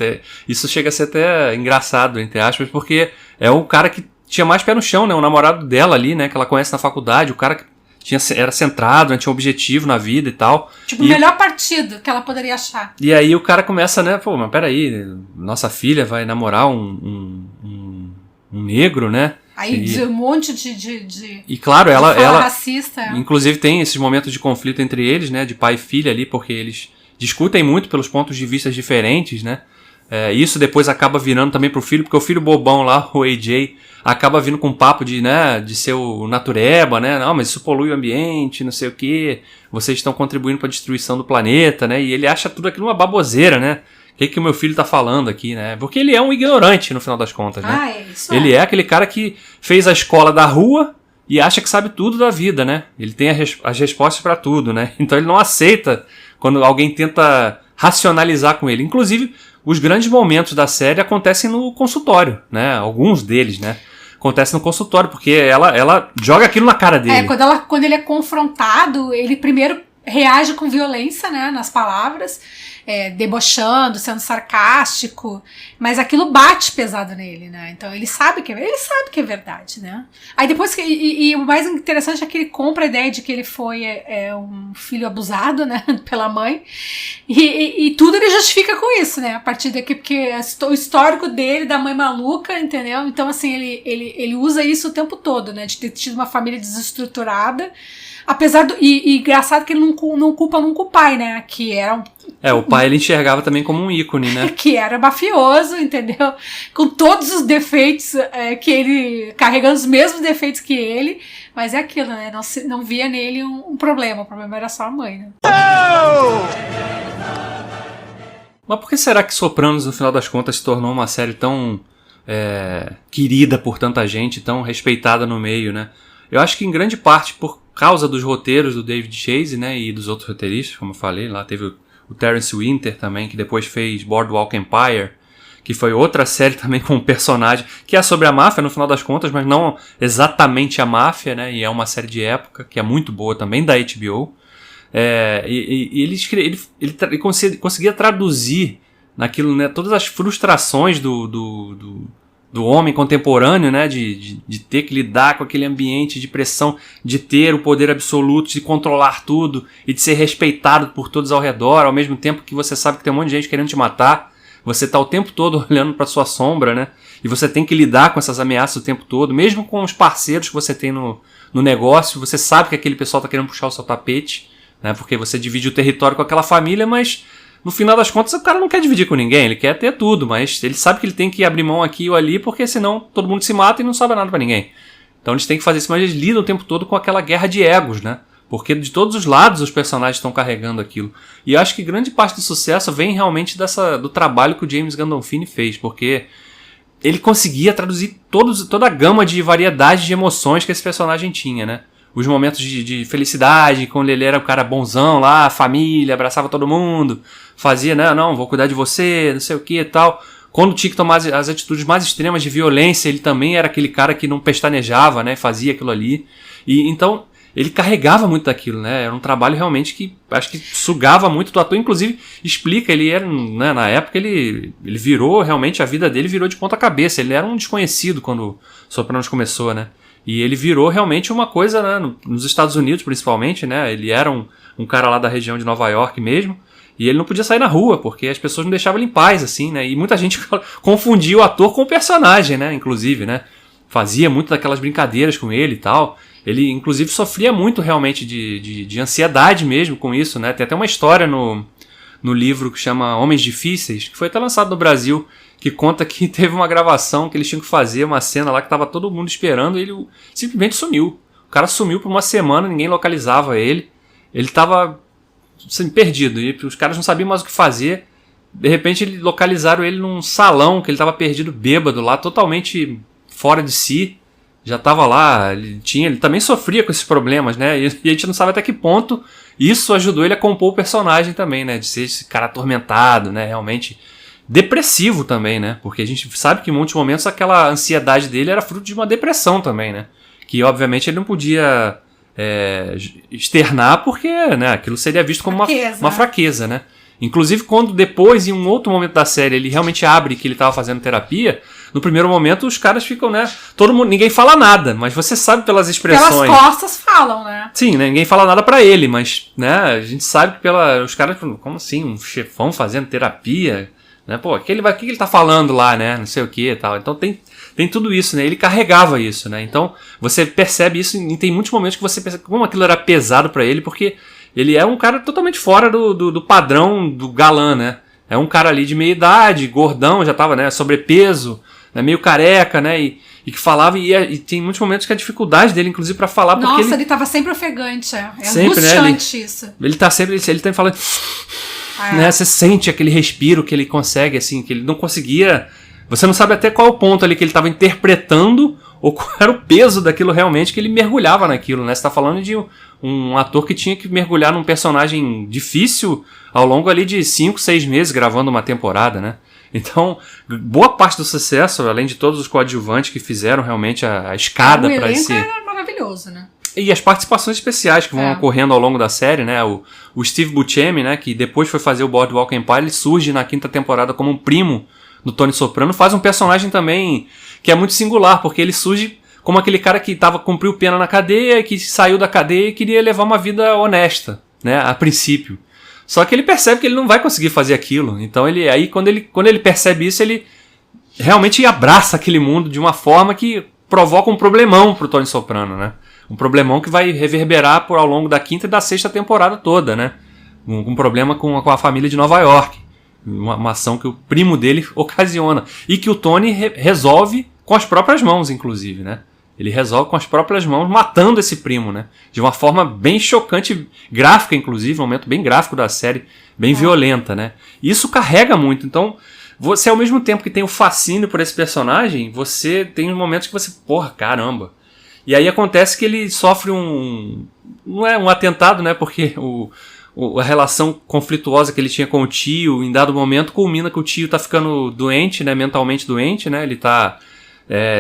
Isso chega a ser até engraçado, entre aspas, porque é o cara que tinha mais pé no chão, né? O namorado dela ali, né? Que ela conhece na faculdade, o cara que era centrado, né, tinha um objetivo na vida e tal. Tipo, o melhor partido que ela poderia achar. E aí o cara começa, né, mas peraí, nossa filha vai namorar um negro, né? Aí um monte de e claro, de fala ela racista. inclusive tem esses momentos de conflito entre eles, né, de pai e filha ali, porque eles discutem muito pelos pontos de vista diferentes, né. Isso depois acaba virando também pro filho, porque o filho bobão lá, o AJ, acaba vindo com um papo de, né, de ser o natureba, né, não, mas isso polui o ambiente, não sei o que, vocês estão contribuindo para a destruição do planeta, né, e ele acha tudo aquilo uma baboseira, né. O que o meu filho tá falando aqui, né? Porque ele é um ignorante, no final das contas, né? Isso ele é aquele cara que fez a escola da rua e acha que sabe tudo da vida, né? Ele tem as respostas para tudo, né? Então ele não aceita quando alguém tenta racionalizar com ele. Inclusive, os grandes momentos da série acontecem no consultório, né? Alguns deles, né? Acontecem no consultório, porque ela joga aquilo na cara dele. Quando ele é confrontado, ele primeiro reage com violência, né? Nas palavras. Debochando, sendo sarcástico, mas aquilo bate pesado nele, né? Então ele sabe que é verdade, né? Aí depois e o mais interessante é que ele compra a ideia de que ele foi um filho abusado, né? Pela mãe, e tudo ele justifica com isso, né? A partir daqui, porque o histórico dele, da mãe maluca, entendeu? Então assim, ele usa isso o tempo todo, né? De ter tido uma família desestruturada. Apesar do. E engraçado que ele não culpa nunca o pai, né? Que era o pai ele enxergava também como um ícone, né? Que era mafioso, entendeu? Com todos os defeitos que ele. Carregando os mesmos defeitos que ele. Mas é aquilo, né? Não via nele um problema. O problema era só a mãe, né? Mas por que será que Sopranos, no final das contas, se tornou uma série tão querida por tanta gente, tão respeitada no meio, né? Eu acho que em grande parte por causa dos roteiros do David Chase, né, e dos outros roteiristas, como eu falei, lá teve o Terence Winter também, que depois fez Boardwalk Empire, que foi outra série também com um personagem, que é sobre a máfia no final das contas, mas não exatamente a máfia, né, e é uma série de época, que é muito boa também, da HBO. Ele conseguia traduzir naquilo, né, todas as frustrações do homem contemporâneo, né, de ter que lidar com aquele ambiente de pressão, de ter o poder absoluto, de controlar tudo e de ser respeitado por todos ao redor, ao mesmo tempo que você sabe que tem um monte de gente querendo te matar, você tá o tempo todo olhando para sua sombra, né, e você tem que lidar com essas ameaças o tempo todo, mesmo com os parceiros que você tem no negócio, você sabe que aquele pessoal tá querendo puxar o seu tapete, né, porque você divide o território com aquela família, mas no final das contas, o cara não quer dividir com ninguém, ele quer ter tudo, mas ele sabe que ele tem que abrir mão aqui ou ali, porque senão todo mundo se mata e não sobra nada pra ninguém. Então eles têm que fazer isso, mas eles lidam o tempo todo com aquela guerra de egos, né? Porque de todos os lados os personagens estão carregando aquilo. E eu acho que grande parte do sucesso vem realmente do trabalho que o James Gandolfini fez, porque ele conseguia traduzir toda a gama de variedade de emoções que esse personagem tinha, né? Os momentos de felicidade, quando ele era o cara bonzão lá, família, abraçava todo mundo, fazia, né, não, vou cuidar de você, não sei o que e tal. Quando tinha que tomar as atitudes mais extremas de violência, ele também era aquele cara que não pestanejava, né, fazia aquilo ali. E então, ele carregava muito daquilo, né, era um trabalho realmente que acho que sugava muito do ator, inclusive explica, ele era, né, na época ele virou, realmente a vida dele virou de ponta cabeça, ele era um desconhecido quando Sopranos começou, né. E ele virou realmente uma coisa, né, nos Estados Unidos principalmente, né, ele era um cara lá da região de Nova York mesmo, e ele não podia sair na rua, porque as pessoas não deixavam ele em paz, assim, né, e muita gente confundia o ator com o personagem, né, inclusive, né, fazia muito daquelas brincadeiras com ele e tal, ele inclusive sofria muito realmente de ansiedade mesmo com isso, né, tem até uma história no livro que chama Homens Difíceis, que foi até lançado no Brasil, que conta que teve uma gravação que eles tinham que fazer, uma cena lá que tava todo mundo esperando e ele simplesmente sumiu. O cara sumiu por uma semana, ninguém localizava ele. Ele tava assim, perdido e os caras não sabiam mais o que fazer. De repente eles localizaram ele num salão que ele tava perdido, bêbado lá, totalmente fora de si. Já tava lá, ele também sofria com esses problemas, né? E a gente não sabe até que ponto isso ajudou ele a compor o personagem também, né? De ser esse cara atormentado, né? Realmente depressivo também, né? Porque a gente sabe que em muitos momentos aquela ansiedade dele era fruto de uma depressão também, né? Que obviamente ele não podia externar porque, né, aquilo seria visto como uma fraqueza, né? Inclusive quando depois, em um outro momento da série, ele realmente abre que ele estava fazendo terapia, no primeiro momento os caras ficam, né, todo mundo, ninguém fala nada, mas você sabe pelas expressões. Pelas costas falam, né? Sim, né, ninguém fala nada pra ele, mas, né, a gente sabe que os caras, como assim, um chefão fazendo terapia, né, pô, o que ele tá falando lá, né, não sei o que e tal. Então tem tem tudo isso, né? Ele carregava isso, né? Então, você percebe isso e tem muitos momentos que você percebe como aquilo era pesado pra ele, porque ele é um cara totalmente fora do padrão do galã, né? É um cara ali de meia idade, gordão, já tava, né? Sobrepeso, né? Meio careca, né? E que falava, e tem muitos momentos que a dificuldade dele, inclusive, pra falar, porque Nossa, ele tava sempre ofegante, é sempre, angustiante, né? isso. Ele tá sempre, ele tá falando, né? Você sente aquele respiro que ele consegue, assim, que ele não conseguia, você não sabe até qual o ponto ali que ele tava interpretando, ou qual era o peso daquilo realmente, que ele mergulhava naquilo, né? Você tá falando de um ator que tinha que mergulhar num personagem difícil ao longo ali de 5, 6 meses gravando uma temporada, né? Então, boa parte do sucesso, além de todos os coadjuvantes que fizeram realmente a escada para esse... O elenco era maravilhoso, né? E as participações especiais que vão ocorrendo ao longo da série, né? O Steve Buscemi, né? Que depois foi fazer o Boardwalk Empire, ele surge na 5ª temporada como um primo do Tony Soprano, faz um personagem também que é muito singular, porque ele surge como aquele cara que cumpriu pena na cadeia, que saiu da cadeia e queria levar uma vida honesta, né? A princípio. Só que ele percebe que ele não vai conseguir fazer aquilo. Então quando ele percebe isso, ele realmente abraça aquele mundo de uma forma que provoca um problemão pro Tony Soprano, né? Um problemão que vai reverberar ao longo da 5ª e da 6ª temporada toda, né? Um problema com a família de Nova York. Uma ação que o primo dele ocasiona. E que o Tony resolve com as próprias mãos, inclusive, né? Ele resolve com as próprias mãos, matando esse primo, né? De uma forma bem chocante, gráfica, inclusive, um momento bem gráfico da série, bem violenta, né? E isso carrega muito. Então, você, ao mesmo tempo que tem o fascínio por esse personagem, você tem momentos que você, porra, caramba. E aí acontece que ele sofre não é um atentado, né? Porque a relação conflituosa que ele tinha com o tio, em dado momento, culmina que o tio tá ficando doente, né? Mentalmente doente, né? Ele tá...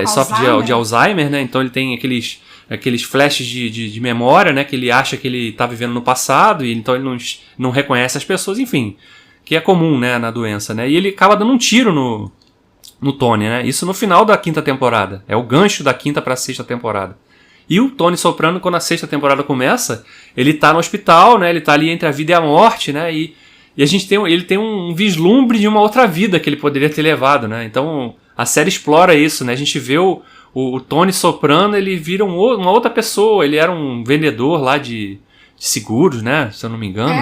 sofre de Alzheimer, né? Então ele tem aqueles flashes de memória, né? Que ele acha que ele tá vivendo no passado, e então ele não reconhece as pessoas, enfim, que é comum, né, na doença, né? E ele acaba dando um tiro no Tony, né? Isso no final da 5ª temporada. É o gancho da 5ª pra 6ª temporada. E o Tony Soprano, quando a 6ª temporada começa, ele tá no hospital, né? Ele tá ali entre a vida e a morte, né? E ele tem um vislumbre de uma outra vida que ele poderia ter levado, né? Então a série explora isso, né? A gente vê o Tony Soprano, ele vira uma outra pessoa. Ele era um vendedor lá de seguros, né? Se eu não me engano.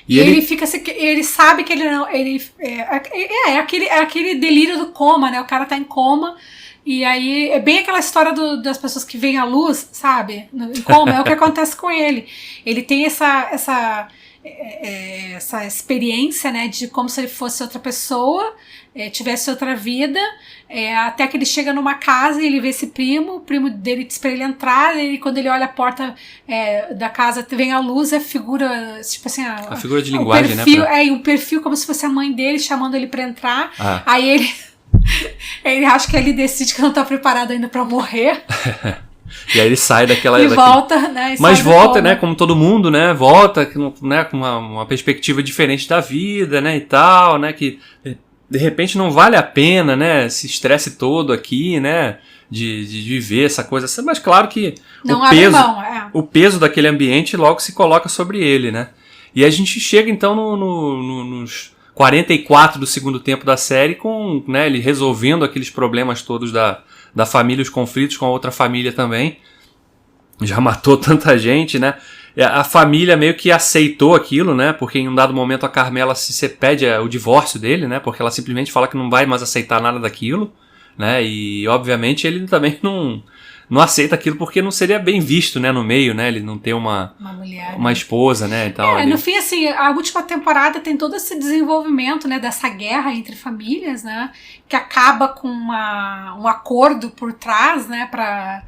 E ele fica, ele sabe que ele não, ele é aquele delírio do coma, né? O cara tá em coma. E aí, é bem aquela história das pessoas que veem a luz, sabe? Em coma, é o que acontece com ele. Ele tem essa experiência, né, de como se ele fosse outra pessoa, tivesse outra vida, até que ele chega numa casa e ele vê esse primo, o primo dele diz pra ele entrar, e quando ele olha a porta da casa, vem a luz, a figura, tipo assim... A figura de linguagem, perfil, né? Um perfil como se fosse a mãe dele chamando ele pra entrar, aí ele acha que ele decide que não tá preparado ainda pra morrer. E aí ele sai daquela... E volta, né? Mas volta, né? Como todo mundo, né? Volta, né, com uma perspectiva diferente da vida, né? E tal, né? Que de repente não vale a pena, né? Esse estresse todo aqui, né? De viver essa coisa. Mas claro que o peso daquele ambiente logo se coloca sobre ele, né? E a gente chega então nos 44 do segundo tempo da série com, né, ele resolvendo aqueles problemas todos da família, os conflitos com a outra família também. Já matou tanta gente, né? A família meio que aceitou aquilo, né? Porque em um dado momento a Carmela se pede o divórcio dele, né? Porque ela simplesmente fala que não vai mais aceitar nada daquilo, né? E obviamente ele também não aceita aquilo porque não seria bem visto, né, no meio, né, ele não ter uma mulher, uma esposa, né, e tal. No fim, assim, a última temporada tem todo esse desenvolvimento, né, dessa guerra entre famílias, né, que acaba com um acordo por trás, né, para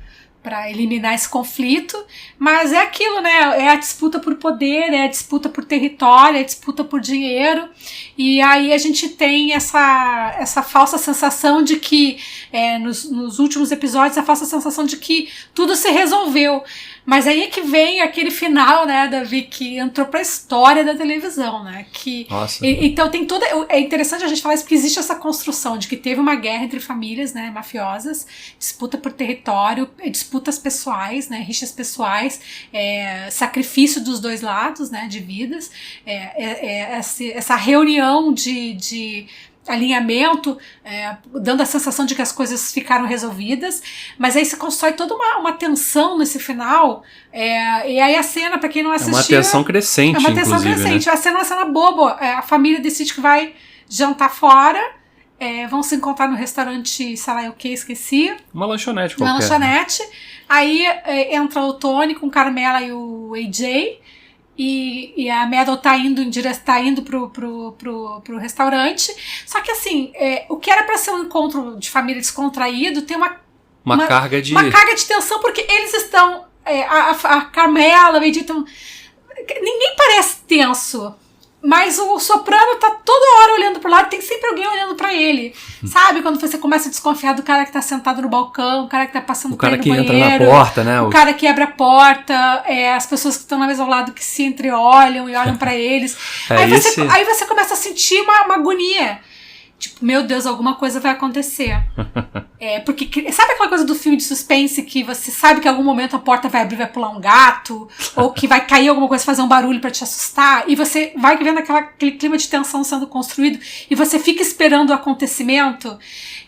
eliminar esse conflito, mas é aquilo, né, é a disputa por poder, é a disputa por território, é a disputa por dinheiro, e aí a gente tem essa falsa sensação de que, nos últimos episódios, a falsa sensação de que tudo se resolveu, mas aí é que vem aquele final, né, Davi, que entrou pra história da televisão, né, que... Nossa. Então tem toda... É interessante a gente falar isso, porque existe essa construção de que teve uma guerra entre famílias, né, mafiosas, disputa por território, disputas pessoais, né, rixas pessoais, sacrifício dos dois lados, né, de vidas, essa reunião de alinhamento, dando a sensação de que as coisas ficaram resolvidas, mas aí se constrói toda uma tensão nesse final, e aí a cena, pra quem não assistiu... É uma tensão crescente, É uma tensão inclusive, crescente, né? a cena é uma cena boba, a família decide que vai jantar fora, vão se encontrar no restaurante, sei lá o que, esqueci. Uma lanchonete Uma qualquer. lanchonete, aí entra o Tony com Carmela e o AJ, e a Meadow tá indo pro restaurante. Só que assim, o que era pra ser um encontro de família descontraído tem Uma carga de tensão, porque eles estão. A Carmela, o AJ estão. Ninguém parece tenso. Mas o Soprano tá toda hora olhando pro lado, tem sempre alguém olhando pra ele. Sabe? Quando você começa a desconfiar do cara que tá sentado no balcão, o cara que tá passando por ele no banheiro. O cara que entra na porta, né? O cara que abre a porta, as pessoas que estão na mesa ao lado que se entreolham e olham pra eles. Aí você começa a sentir uma agonia. Tipo, meu Deus, alguma coisa vai acontecer. Porque sabe aquela coisa do filme de suspense que você sabe que em algum momento a porta vai abrir, vai pular um gato, ou que vai cair alguma coisa, fazer um barulho pra te assustar, e você vai vendo aquele clima de tensão sendo construído, e você fica esperando o acontecimento.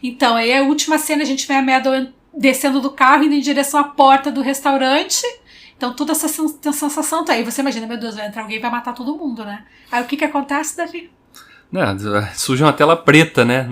Então, aí a última cena a gente vê a Meadow descendo do carro, indo em direção à porta do restaurante. Então, toda essa sensação tá aí. Você imagina, meu Deus, vai entrar alguém e vai matar todo mundo, né? Aí o que acontece, Davi? Surge uma tela preta, né?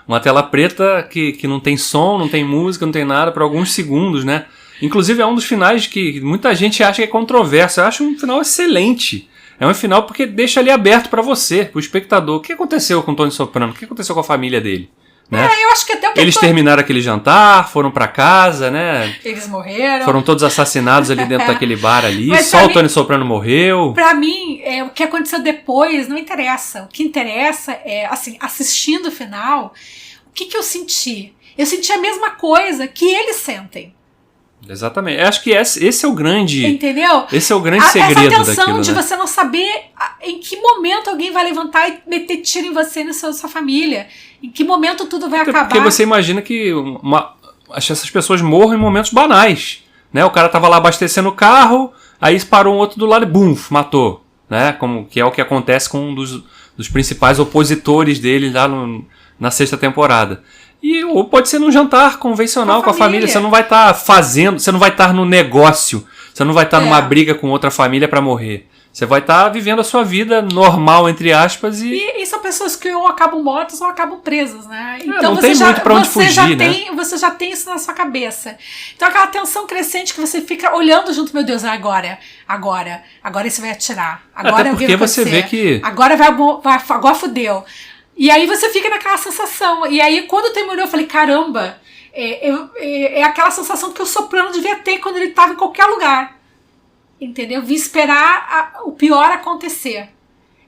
Uma tela preta que não tem som, não tem música, não tem nada por alguns segundos, né? Inclusive é um dos finais que muita gente acha que é controverso. Eu acho um final excelente. É um final porque deixa ali aberto pra você, pro espectador. O que aconteceu com o Tony Soprano? O que aconteceu com a família dele? Né? Eu acho que até o que eles terminaram aquele jantar, foram pra casa, né? Eles morreram. Foram todos assassinados ali dentro daquele bar ali. Mas só o Tony Soprano morreu. Pra mim, o que aconteceu depois não interessa. O que interessa é, assim, assistindo o final, o que eu senti? Eu senti a mesma coisa que eles sentem. Exatamente. Eu acho que esse é o grande... Entendeu? Esse é o grande segredo daquilo, né? Essa tensão de você não saber em que momento alguém vai levantar e meter tiro em você e na sua família. Em que momento tudo vai acabar. Porque você imagina que essas pessoas morram em momentos banais. Né? O cara tava lá abastecendo o carro, aí parou um outro do lado e bum, matou. Né? Que é o que acontece com um dos principais opositores dele lá na 6ª temporada. Ou pode ser num jantar convencional com a família. Você não vai estar você não vai estar no negócio, você não vai estar numa briga com outra família pra morrer. Você vai estar vivendo a sua vida normal, entre aspas, e são pessoas que ou acabam mortas ou acabam presas, né? Então não tem muito pra onde fugir, né? Você já tem isso na sua cabeça. Então aquela tensão crescente que você fica olhando junto, meu Deus, agora esse vai atirar. Agora até porque você vê que... Agora agora fudeu. E aí você fica naquela sensação. E aí quando terminou eu falei, caramba, é aquela sensação que o Soprano devia ter quando ele estava em qualquer lugar. Entendeu? Vi esperar o pior acontecer.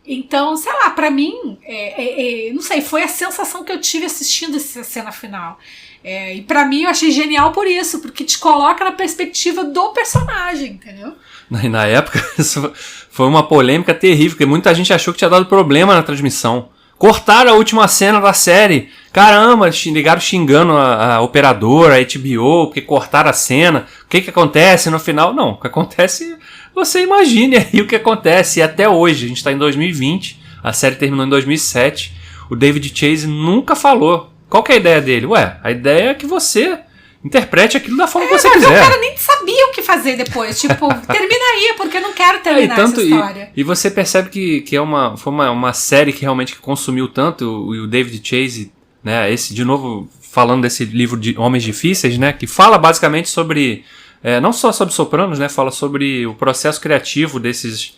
Então, sei lá, pra mim, não sei, foi a sensação que eu tive assistindo essa cena final. E pra mim eu achei genial por isso, porque te coloca na perspectiva do personagem, entendeu? E na época, isso foi uma polêmica terrível, porque muita gente achou que tinha dado problema na transmissão. Cortaram a última cena da série. Caramba, ligaram xingando a operadora, a HBO, porque cortaram a cena. O que acontece no final? Não, o que acontece, você imagine aí o que acontece. E até hoje, a gente está em 2020, a série terminou em 2007. O David Chase nunca falou. Qual que é a ideia dele? A ideia é que você interprete aquilo da forma que você quiser. O cara nem sabia o que fazer depois. Tipo, termina aí, porque eu não quero terminar essa história. E você percebe que foi uma série que realmente consumiu tanto o David Chase, né? Esse, de novo, falando desse livro de Homens Difíceis, né? Que fala basicamente sobre... não só sobre Sopranos, né? Fala sobre o processo criativo desses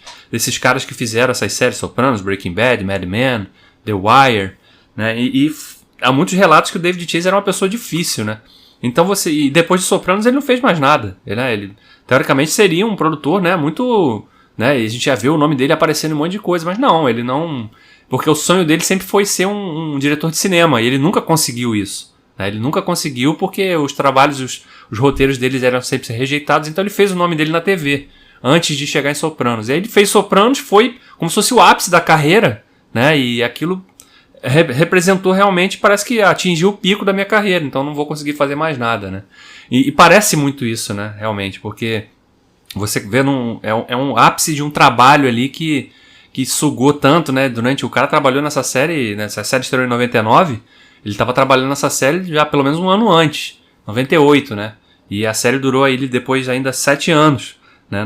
caras que fizeram essas séries Sopranos, Breaking Bad, Mad Men, The Wire, né? E há muitos relatos que o David Chase era uma pessoa difícil, né? Então e depois de Sopranos ele não fez mais nada. Ele teoricamente seria um produtor, né, muito, né, e a gente já vê o nome dele aparecendo em um monte de coisa, mas não, ele não, porque o sonho dele sempre foi ser um diretor de cinema, e ele nunca conseguiu isso, né? Ele nunca conseguiu porque os trabalhos, os roteiros deles eram sempre rejeitados, então ele fez o nome dele na TV, antes de chegar em Sopranos. E aí ele fez Sopranos, foi como se fosse o ápice da carreira, né, e aquilo representou realmente, parece que atingiu o pico da minha carreira, então não vou conseguir fazer mais nada, né? E parece muito isso, né? Realmente, porque você vê é um ápice de um trabalho ali que que sugou tanto, né? O cara trabalhou nessa série estreou em 99, ele tava trabalhando nessa série já pelo menos um ano antes, 98, né? E a série durou aí depois ainda 7 anos, né?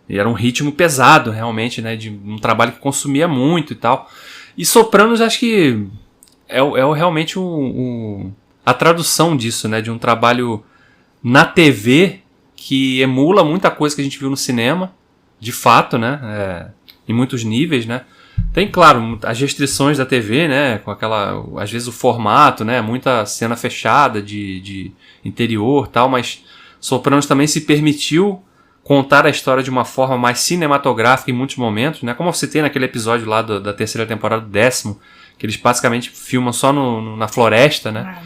E era um ritmo pesado, realmente, né? De um trabalho que consumia muito e tal. E Sopranos, acho que é realmente a tradução disso, né? De um trabalho na TV que emula muita coisa que a gente viu no cinema, de fato, né? Em muitos níveis, né? Tem, claro, as restrições da TV, né? Com às vezes o formato, né? Muita cena fechada de interior e tal, mas Sopranos também se permitiu contar a história de uma forma mais cinematográfica em muitos momentos, né? Como você tem naquele episódio lá da terceira temporada, do 10º, que eles basicamente filmam só na floresta, né?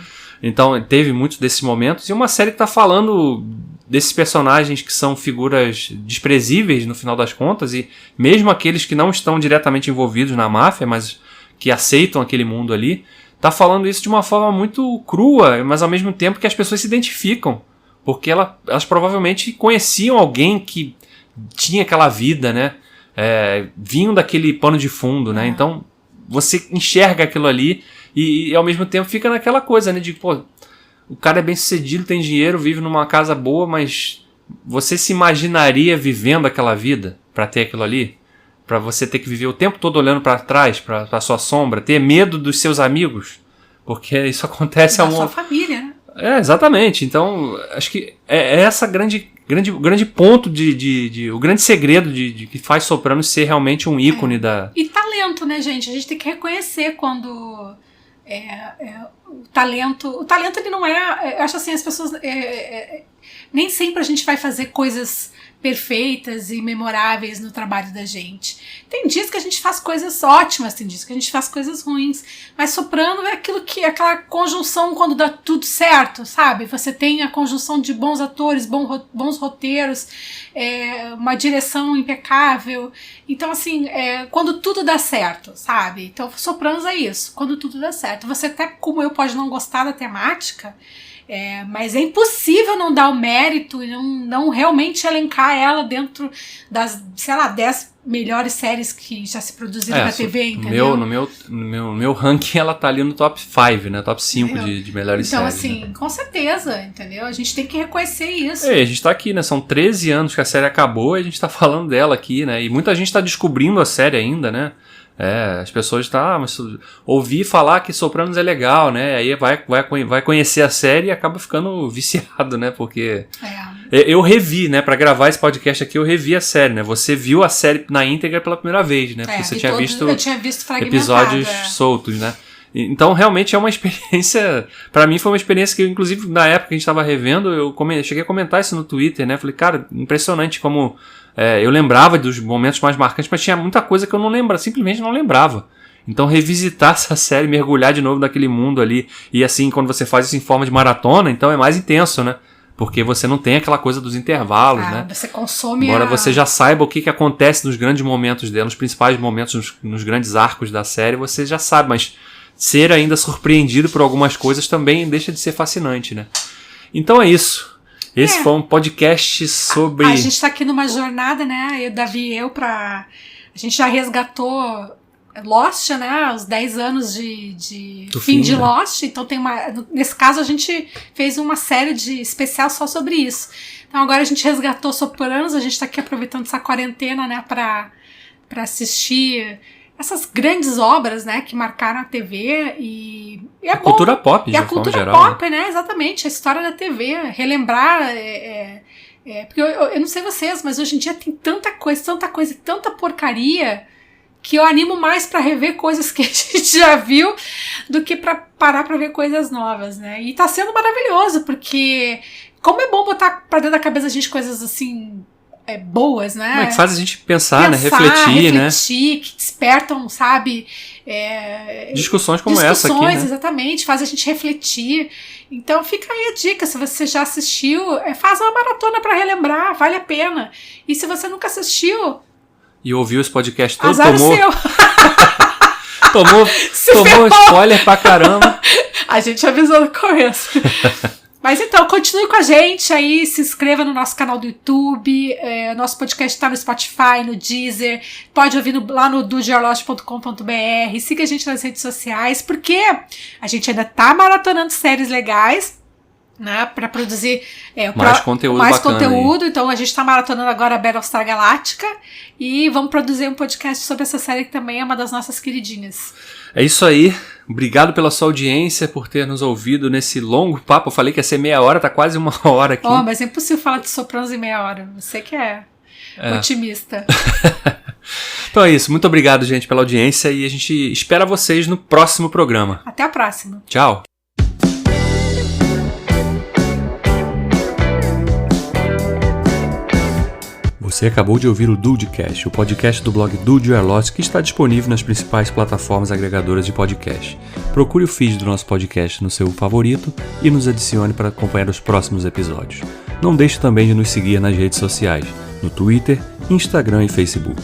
Então teve muitos desses momentos, e uma série que está falando desses personagens que são figuras desprezíveis no final das contas, e mesmo aqueles que não estão diretamente envolvidos na máfia, mas que aceitam aquele mundo ali, tá falando isso de uma forma muito crua, mas ao mesmo tempo que as pessoas se identificam, porque elas provavelmente conheciam alguém que tinha aquela vida, né? Vinham daquele pano de fundo, né? Então você enxerga aquilo ali e ao mesmo tempo fica naquela coisa, né? De, pô, o cara é bem sucedido, tem dinheiro, vive numa casa boa, mas você se imaginaria vivendo aquela vida pra ter aquilo ali? Pra você ter que viver o tempo todo olhando pra trás, pra sua sombra, ter medo dos seus amigos? Porque isso acontece da sua família, né? Exatamente. Então, acho que é essa grande ponto o grande segredo de que faz Sopranos ser realmente um ícone da... E talento, né, gente? A gente tem que reconhecer quando... o talento ele não eu acho assim, as pessoas nem sempre a gente vai fazer coisas perfeitas e memoráveis no trabalho da gente. Tem dias que a gente faz coisas ótimas, tem dias que a gente faz coisas ruins, mas Soprano é aquela conjunção quando dá tudo certo, sabe? Você tem a conjunção de bons atores, bons roteiros, uma direção impecável. Então, assim, quando tudo dá certo, sabe? Então, Sopranos é isso, quando tudo dá certo. Você até, como eu, pode não gostar da temática, mas é impossível não dar o mérito e não realmente elencar ela dentro das, sei lá, 10 melhores séries que já se produziram na TV, entendeu? No meu ranking ela tá ali no top 5, né? Top 5 de melhores então, séries. Então, assim, né? Com certeza, entendeu? A gente tem que reconhecer isso. A gente tá aqui, né? São 13 anos que a série acabou e a gente tá falando dela aqui, né? E muita gente tá descobrindo a série ainda, né? As pessoas ouvir falar que Sopranos é legal, né? Aí vai conhecer a série e acaba ficando viciado, né? Porque eu revi, né? Pra gravar esse podcast aqui, eu revi a série, né? Você viu a série na íntegra pela primeira vez, né? Porque você tinha visto episódios soltos, né? Então, realmente é uma experiência... Pra mim foi uma experiência que, inclusive, na época que a gente tava revendo, eu cheguei a comentar isso no Twitter, né? Falei, cara, impressionante como... eu lembrava dos momentos mais marcantes, mas tinha muita coisa que eu não lembrava, simplesmente não lembrava. Então revisitar essa série, mergulhar de novo naquele mundo ali, e assim, quando você faz isso em forma de maratona, então é mais intenso, né? Porque você não tem aquela coisa dos intervalos, né? Você consome Embora você já saiba o que acontece nos grandes momentos dela, nos principais momentos, nos grandes arcos da série, você já sabe, mas ser ainda surpreendido por algumas coisas também deixa de ser fascinante, né? Então é isso. Esse foi um podcast sobre... A gente tá aqui numa jornada, né? Eu, Davi e a gente já resgatou Lost, né? Os 10 anos de fim de Lost. Então nesse caso a gente fez uma série especial só sobre isso. Então agora a gente resgatou Sopranos, a gente tá aqui aproveitando essa quarentena, né? Pra assistir essas grandes obras, né, que marcaram a TV e a cultura pop, e a cultura pop, né, exatamente, a história da TV, relembrar, porque eu não sei vocês, mas hoje em dia tem tanta coisa, tanta porcaria, que eu animo mais pra rever coisas que a gente já viu do que pra parar pra ver coisas novas, né, e tá sendo maravilhoso, porque como é bom botar pra dentro da cabeça da gente coisas assim... boas, né? Como é que faz a gente pensar, né? Refletir, né? Que despertam, sabe? Discussões como essa aqui, né? Exatamente, faz a gente refletir. Então fica aí a dica, se você já assistiu, faz uma maratona pra relembrar, vale a pena. E se você nunca assistiu... E ouviu esse podcast todo, azar tomou... seu. tomou spoiler pra caramba. A gente avisou no começo. Mas então, continue com a gente aí, se inscreva no nosso canal do YouTube, nosso podcast tá no Spotify, no Deezer, pode ouvir lá no dogearlost.com.br, siga a gente nas redes sociais, porque a gente ainda tá maratonando séries legais, né, pra produzir mais conteúdo aí. Então a gente tá maratonando agora a Battlestar Galactica e vamos produzir um podcast sobre essa série que também é uma das nossas queridinhas. É isso aí, obrigado pela sua audiência, por ter nos ouvido nesse longo papo. Eu falei que ia ser meia hora, tá quase 1 hora aqui. Mas é impossível falar de Sopranos em meia hora, você que é otimista. Então é isso, muito obrigado, gente, pela audiência e a gente espera vocês no próximo programa. Até a próxima. Tchau. Você acabou de ouvir o Dudecast, o podcast do blog Dude You Are Lost, que está disponível nas principais plataformas agregadoras de podcast. Procure o feed do nosso podcast no seu favorito e nos adicione para acompanhar os próximos episódios. Não deixe também de nos seguir nas redes sociais, no Twitter, Instagram e Facebook.